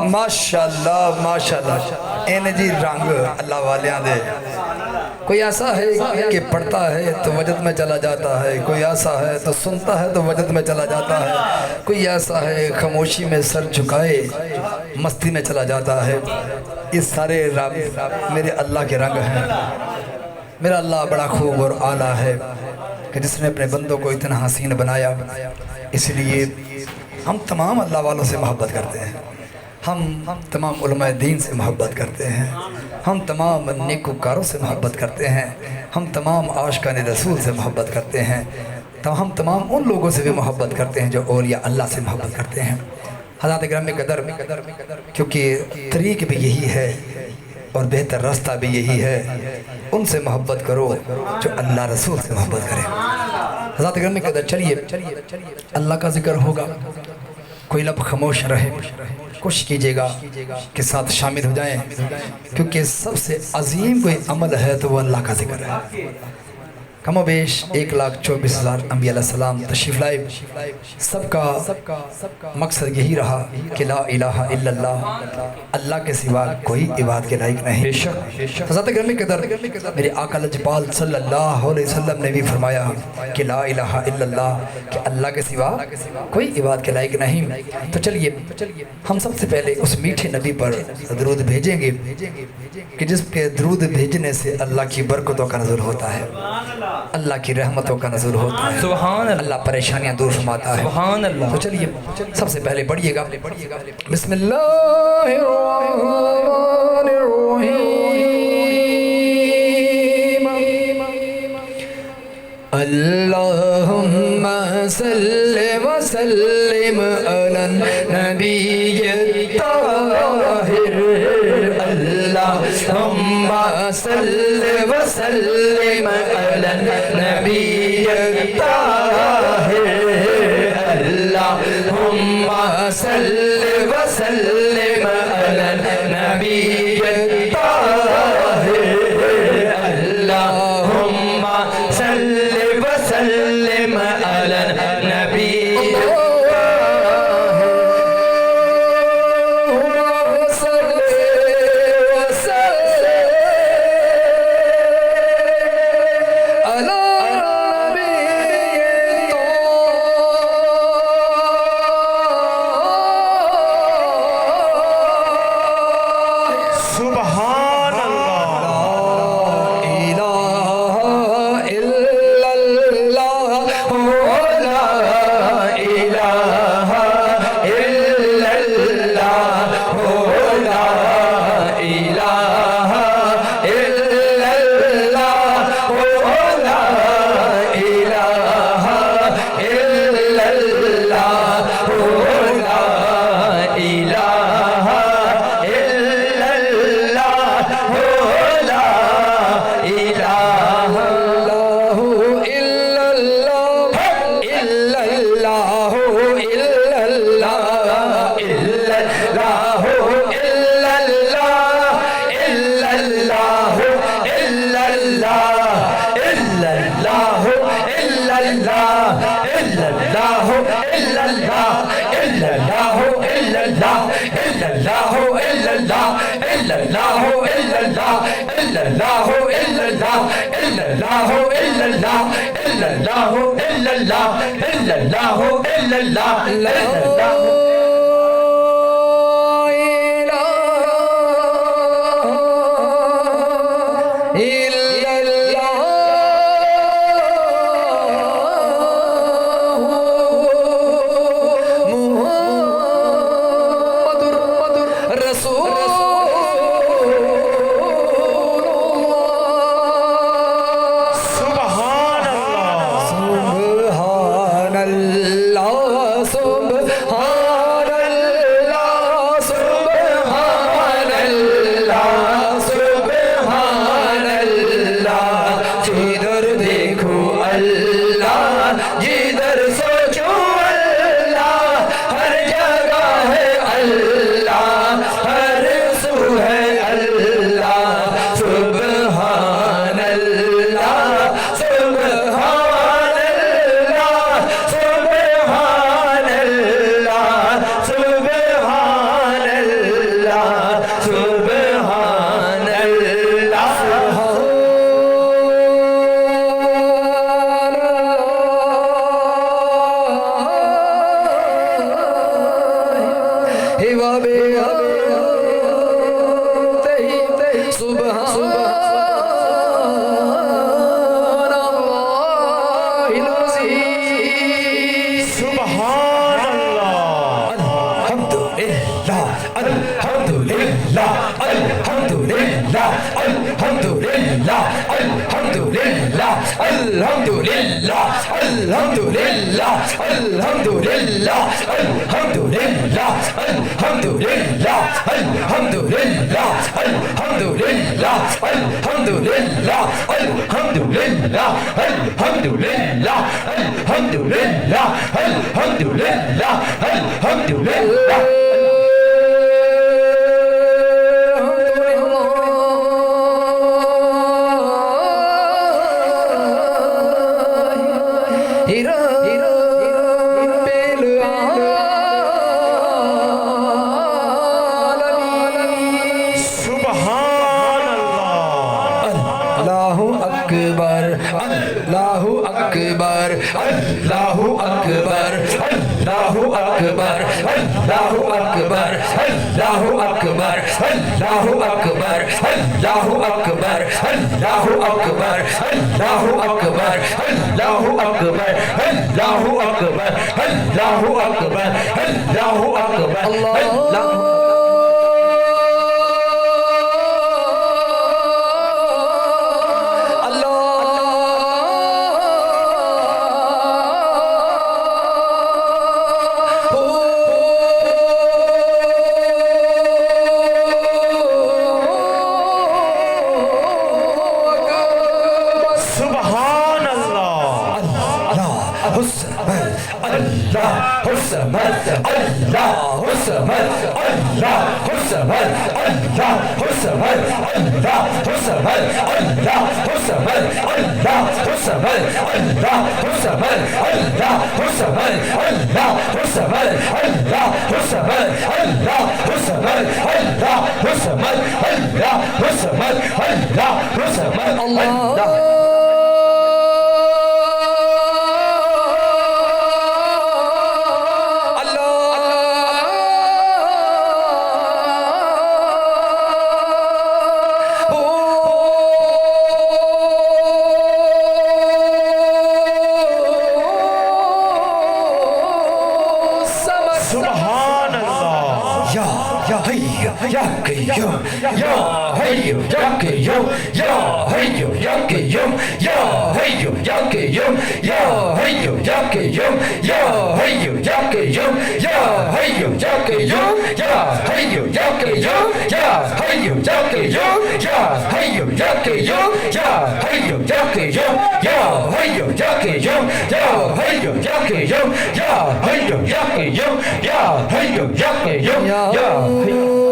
A: ماشاءاللہ ماشاءاللہ این جی رنگ اللہ والیاں دے کوئی ایسا ہے کہ پڑھتا ہے تو وجد میں چلا جاتا ہے کوئی ایسا ہے تو سنتا ہے تو وجد میں چلا جاتا ہے کوئی ایسا ہے خاموشی میں سر جھکائے مستی میں چلا جاتا ہے اس سارے رنگ میرے اللہ کے رنگ ہیں میرا اللہ بڑا خوب اور اعلیٰ ہے کہ جس نے اپنے بندوں کو اتنا حسین بنایا اس لیے ہم تمام اللہ والوں سے محبت کرتے ہیں ہم تمام علماء دین سے محبت کرتے ہیں ہم تمام نیکوکاروں سے محبت کرتے ہیں ہم تمام عاشقان رسول سے محبت کرتے ہیں تو ہم تمام ان لوگوں سے بھی محبت کرتے ہیں جو اولیاء اللہ سے محبت کرتے ہیں حضرات گرامی قدر کیونکہ طریق بھی یہی ہے اور بہتر راستہ بھی یہی ہے ان سے محبت کرو جو اللہ رسول سے محبت کرے حضرات گرامی قدر چلیے اللہ کا ذکر ہوگا کوئی لب خاموش رہے کوشش کیجئے گا کہ ساتھ شامل ہو جائیں کیونکہ سب سے عظیم کوئی عمل ہے تو وہ اللہ کا ذکر ہے کم و بیش 1,24,000 انبیاء علیہ السلام تشریف لائے سب کا مقصد یہی رہا کہ لا الہ الا اللہ اللہ کے سوا کوئی عبادت کے لائق نہیں حضرت گرامی قدر میرے آقا لجپال صلی اللہ علیہ وسلم نے بھی فرمایا کہ لا الہ الا اللہ کہ اللہ کے سوا کوئی عبادت کے لائق نہیں تو چلیے ہم سب سے پہلے اس میٹھے نبی پر درود بھیجیں گے کہ جس کے درود بھیجنے سے اللہ کی برکتوں کا نزول ہوتا ہے اللہ کی رحمتوں کا نزول ہوتا ہے
E: سبحان اللہ
A: اللہ پریشانیاں دور فرماتا ہے
E: سبحان اللہ
A: تو چلیے سب سے پہلے پڑھیے گا بسم اللہ الرحمن
E: صل وسلم على النبي الطاهر اللهم صل وسلم على النبي الطاهر اللهم صل وسلم على النبي الصمد الله الصمد الله الصمد الله الصمد الله الصمد الله الصمد الله الصمد الله الصمد الله الصمد الله الصمد الله الصمد الله الصمد الله الصمد الله الصمد الله الصمد الله Ya Qayyum, Ya Hayyu, Ya Qayyum, Ya Hayyu, Ya Qayyum, Ya Hayyu, Ya Qayyum, Ya Hayyu, Ya Qayyum, Ya Hayyu, Ya Qayyum, Ya Hayyu, Ya Qayyum, Ya Hayyu, Ya Qayyum, Ya Hayyu, Ya Qayyum, Ya Hayyu, Ya Qayyum, Ya Hayyu, Ya Qayyum, Ya Hayyu, Ya Qayyum, Ya Hayyu, Ya Qayyum, Ya Hayyu, Ya Qayyum, Ya Hayyu, Ya Qayyum, Ya Hayyu.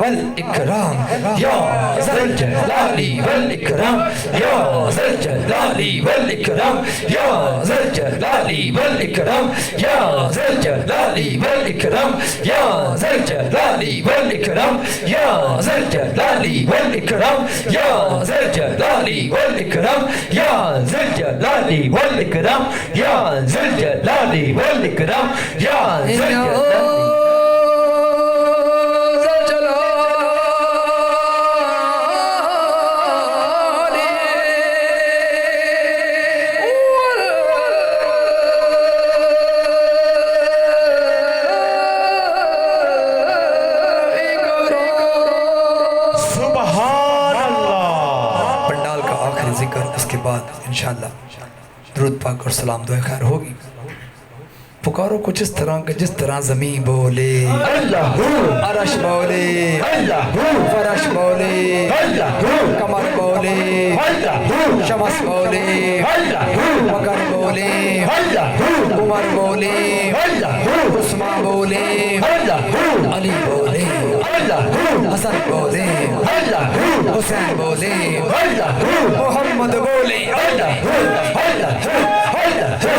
E: والإكرام يا ذا الجلال والإكرام يا ذا الجلال والإكرام يا ذا الجلال والإكرام يا ذا الجلال والإكرام يا ذا الجلال والإكرام يا ذا الجلال والإكرام يا ذا الجلال والإكرام يا ذا الجلال والإكرام يا ذا الجلال والإكرام يا ذا الجلال انشاءاللہ درود پاک اور سلام دعائے خیر ہوگی. پکارو کچھ اس طرح کہ جس طرح زمین بولے اللہ، عرش بولے اللہ، فرش بولے اللہ، قمر بولے اللہ، شمس بولے اللہ، مکر بولے اللہ، عمر بولے اللہ، عثمان بولے اللہ، علی بولے اللہ، حسن بولے اللہ، حسین بولے اللہ، محمد بولے اللہ، اللہ اللہ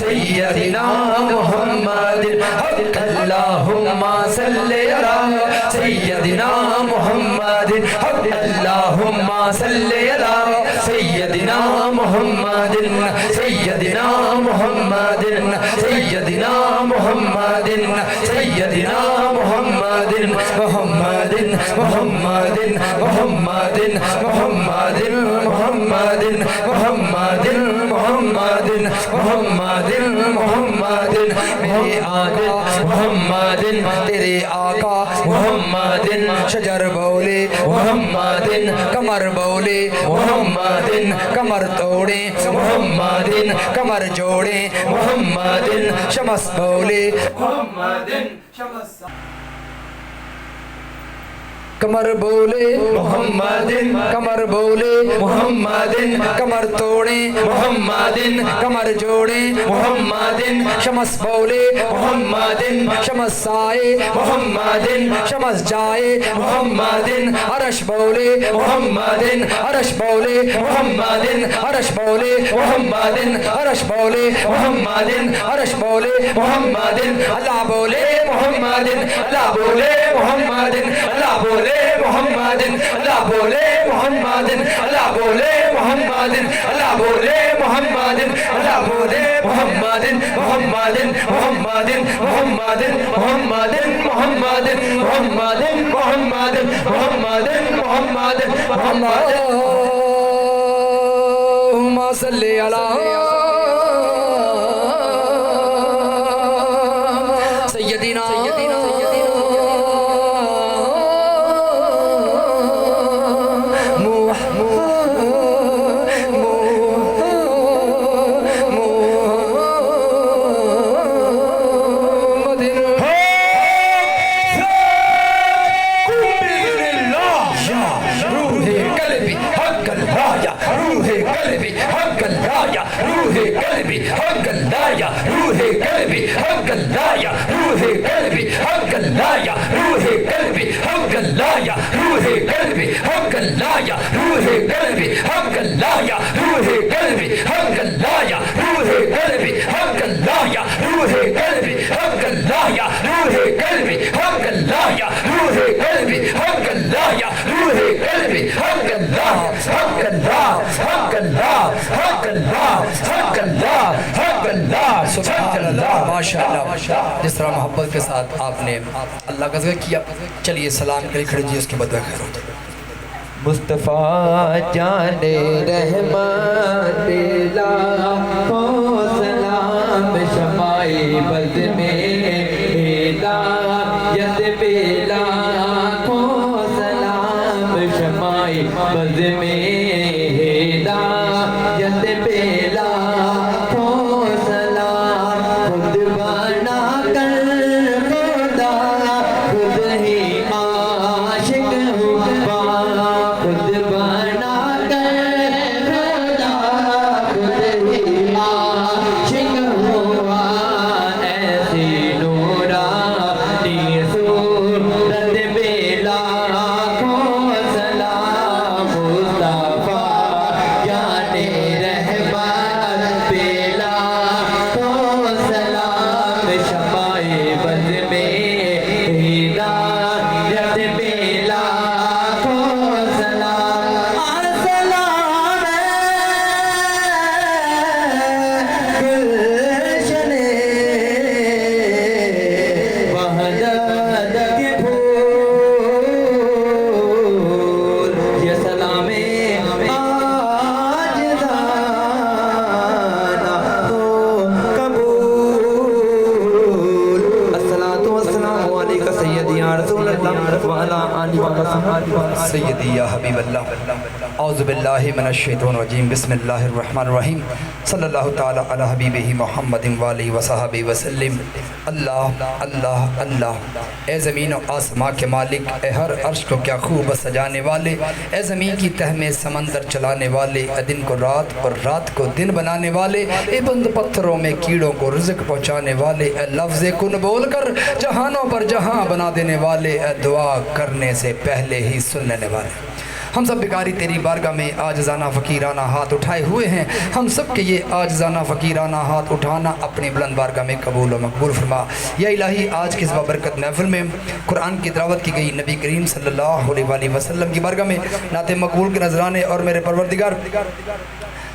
E: سیدنا محمد حق اللہم صلی علی سیدنا محمد حق اللہم صلی علی سیدنا محمد سیدنا محمد سیدنا محمد سیدنا محمد محمد محمد محمد محمد محمد محمد محمد محمد محمد میرے آقا محمد تیرے آقا محمد شجر بولے محمد کمر بولے محمد کمر توڑے محمد کمر جوڑے محمد شمس بولے محمد شمس کمر بولے محمد کمر بولے محمد کمر توڑے محمد کمر جوڑے محمد شمس بولے محمد شمس سائے محمد شمس جائے محمد عرش بولے محمد عرش بولے محمد عرش بولے محمد عرش بولے محمد عرش بولے محمد اللہ بولے محمد اللہ بولے محمد اللہ بولے محمد اللہ بولے محمد اللہ بولے محمد اللہ بولے محمد اللہ بولے محمد محمد محمد محمد محمد محمد محمد محمد محمد محمد محمد اللہم صلی علی سیدنا روح قلبی حق اللایا روح قلبی حق اللایا روح قلبی حق اللایا روح قلبی حق اللایا روح قلبی حق اللایا روح قلبی حق اللایا روح قلبی حق اللایا روح قلبی حق اللایا روح قلبی حق اللایا روح قلبی حق اللایا روح قلبی حق اللہ حق اللہ حق اللہ حق اللہ حق اللہ حق اللہ سبحان اللہ ماشاءاللہ جس طرح محبت کے ساتھ آپ نے اللہ کا ذکر کیا چلیے سلام کے لیے کھڑے جی اس کے بعد خیر ہوتا
B: مصطفیٰ جان رحمت پیلا کو سلام شمائی بز میں ہدایت پیلا کو سلام شمائی بز میں ہدایت پیلا کو سلام خود بنا کر خدا خود ہی عاشق ہوا خود بنا کر خدا خود ہی عاشق ہوا ایسی نورانی صورت بیلا کو سلام مصطفیٰ جان رحمت بیلا کو سلام شفائی بز میں ہدایت بیلا کو سلام سلام گلشن وحدت کے پھول یہ سلام آج دانا تو قبول الصلاة والسلام علیکہ سیدی یا رسول اللہ وعلا آلہ وصحبہ
A: سیدی یا حبیب اللہ اعوذ باللہ من الشیطان الرجیم بسم اللہ الرحمن الرحیم صلی اللہ تعالی علی حبیبہ محمد وآلہ وصحبہ وسلم اللہ اللہ اللہ اے زمین و آسماں کے مالک اے ہر عرش کو کیا خوب سجانے والے اے زمین کی تہ میں سمندر چلانے والے اے دن کو رات اور رات کو دن بنانے والے اے بند پتھروں میں کیڑوں کو رزق پہنچانے والے اے لفظ کن بول کر جہانوں پر جہاں بنا دینے والے اے دعا کرنے سے پہلے ہی سن لینے والے ہم سب بکاری تیری بارگاہ میں عاجزانہ فقیرانہ ہاتھ اٹھائے ہوئے ہیں، ہم سب کے یہ عاجزانہ فقیرانہ ہاتھ اٹھانا اپنی بلند بارگاہ میں قبول و مقبول فرما۔ یا الہی آج کی اس بابرکت محفل میں قرآن کی تلاوت کی گئی، نبی کریم صلی اللہ علیہ وآلہ وسلم کی بارگاہ میں نعت مقبول کے نذرانے، اور میرے پروردگار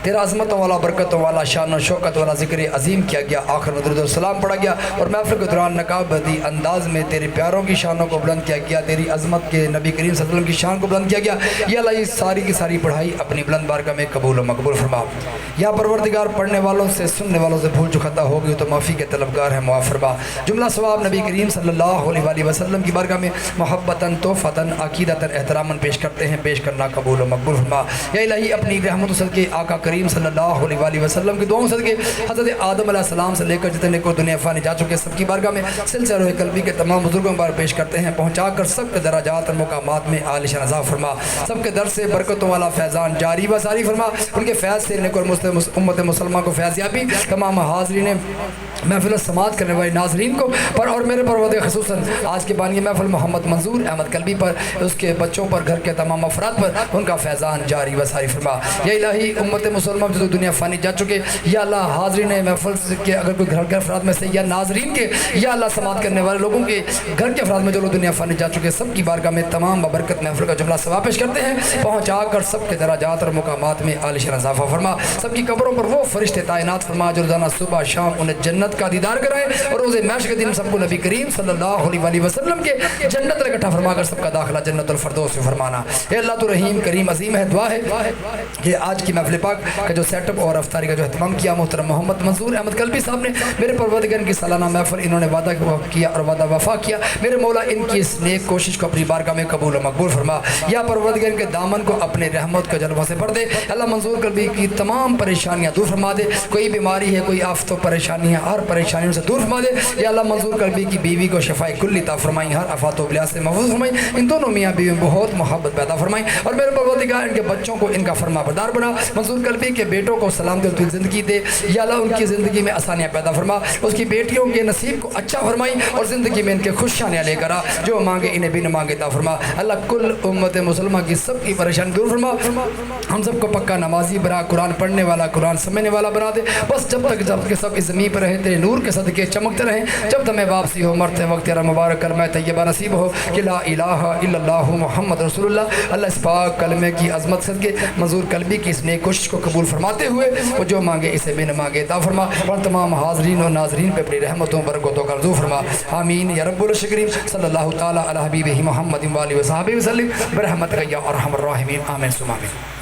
A: تیرا عظمتوں والا، برکتوں والا، شان و شوکت والا ذکر عظیم کیا گیا، آخر میں درود و سلام پڑھا گیا، اور محفل کے دوران نقابتی انداز میں تیرے پیاروں کی شانوں کو بلند کیا گیا، تیری عظمت کے نبی کریم صلی اللہ علیہ وسلم کی شان کو بلند کیا گیا۔ یا اللہ یہ ساری کی ساری پڑھائی اپنی بلند بارگاہ میں قبول و مقبول فرما۔ یا پروردگار پڑھنے والوں سے، سننے والوں سے بھول جو خطا ہوگی تو معافی کے طلبگار ہیں، معاف فرما۔ جملہ ثواب نبی کریم صلی اللہ علیہ وآلہ وسلم کی بارگاہ میں محبتاً، تحفتاً، عقیدتاً، احتراماً پیش کرتے ہیں، پیش کرنا قبول و مقبول فرما۔ یا الہی اپنی رحمت و صدقے آقا کریم صلی اللہ علیہ وآلہ وسلم کی دعاؤں صدقے حضرت آدم علیہ السلام سے لے کر جتنے کو دنیا فانی جا چکے سب کی بارگاہ میں سلسلہ روح قلبی کے تمام بزرگوں بار پیش کرتے ہیں، پہنچا کر سب کے درجات اور مقامات میں عالی شان عطا فرما۔ سب کے در سے برکتوں والا فیضان جاری و ساری فرما، ان کے فیض سے اور امت مسلمہ کو فیض یابی، تمام حاضرین محفل سماعت کرنے والے ناظرین کو پر، اور میرے پروردگار خصوصاً آج کے بانی محفل محمد منظور احمد قلبی پر، اس کے بچوں پر، گھر کے تمام افراد پر ان کا فیضان جاری و ساری فرما۔ یا الہی امت مسلمہ جو دنیا فانی جا چکے، یا اللہ حاضرین محفل کے اگر کوئی گھر کے افراد میں سے، یا ناظرین کے، یا اللہ سماعت کرنے والے لوگوں کے گھر کے افراد میں جو لوگ دنیا فانی جا چکے، سب کی بارگاہ میں تمام ببرکت محفل کا جملہ ثواب پیش کرتے ہیں، پہنچا کر سب کے درجات اور مقامات میں عالی شان اضافہ فرما۔ سب کی قبروں پر وہ فرشتے تعینات فرما جو روزانہ صبح شام انہیں جنت کا دیدار کرائے، اور روز محشر کے دن سب کو نبی کریم صلی اللہ علیہ وآلہ وسلم کے جنت میں اکٹھا فرما کر سب کا داخلہ جنت الفردوس میں فرمانا۔ اے اللہ تو رحیم کریم عظیم ہے، دعا ہے کہ آج کی محفل پاک کا جو سیٹ اپ اور افطاری کا جو اہتمام کیا محترم محمد منظور احمد قلبی صاحب نے، میرے پروردگار کی سالانہ محفل انہوں نے وعدہ کیا اور وعدہ وفا کیا، میرے مولا ان کی اس نیک کوشش کو اپنی بارگاہ میں قبول و مقبول فرما۔ یا پروردگار کے دامن کو اپنے رحمت کے جلوہ سے بھر دے، اللہ منظور قلبی کی تمام پریشانیاں دور فرما دے، کوئی بیماری ہے، کوئی آفت و پریشانی ہے، ہر پریشانیوں سے دور فرما دے۔ یا اللہ منظور قلبی کی بیوی کو شفائے کلی عطا فرمائی، ہر آفات و بلا سے محفوظ فرمائی، ان دونوں میاں بیوی میں بہت محبت پیدا فرمائی، اور میرے پروردگار ان کے بچوں کو ان کا فرما بردار بنا، منظور قلبی کے بیٹوں کو سلامتی اور زندگی دے، یا اللہ ان کی زندگی میں آسانیاں پیدا فرما، اس کی بیٹیوں کے نصیب کو اچھا فرمائی، اور زندگی میں ان کے خوشیاں لے کر آ، جو مانگے انہیں بھی نہ مانگے عطا فرما۔ اللہ کل امت مسلمہ کی سب کی پریشانی دور فرما، ہم سب کو پکا نمازی بنا، قرآن پڑھنے والا، قرآن سمجھنے والا بنا دے، بس جب کہ سب اس زمین پر رہے تیرے نور کے صدقے چمکتے رہیں، جب تمہیں واپسی ہو، مرتے وقت تیرا مبارک کلمہ طیبہ نصیب ہو کہ لا الہ الا اللہ محمد رسول اللہ۔ اللہ اس پاک کلمے کی عظمت صدقے منظور قلبی کی اس نیک کوشش کو قبول فرماتے ہوئے وہ جو مانگے اسے بھی نہ مانگے عطا فرما، اور تمام حاضرین اور ناظرین پہ اپنی رحمتوں برکتوں کا رزق فرما، آمین یا رب الشکرین۔ صلی اللہ تعالی علی حبیبہ محمد و آلہ و صحبہ وسلم برحمتک یا ارحم الراحمین، آمین ثم آمین۔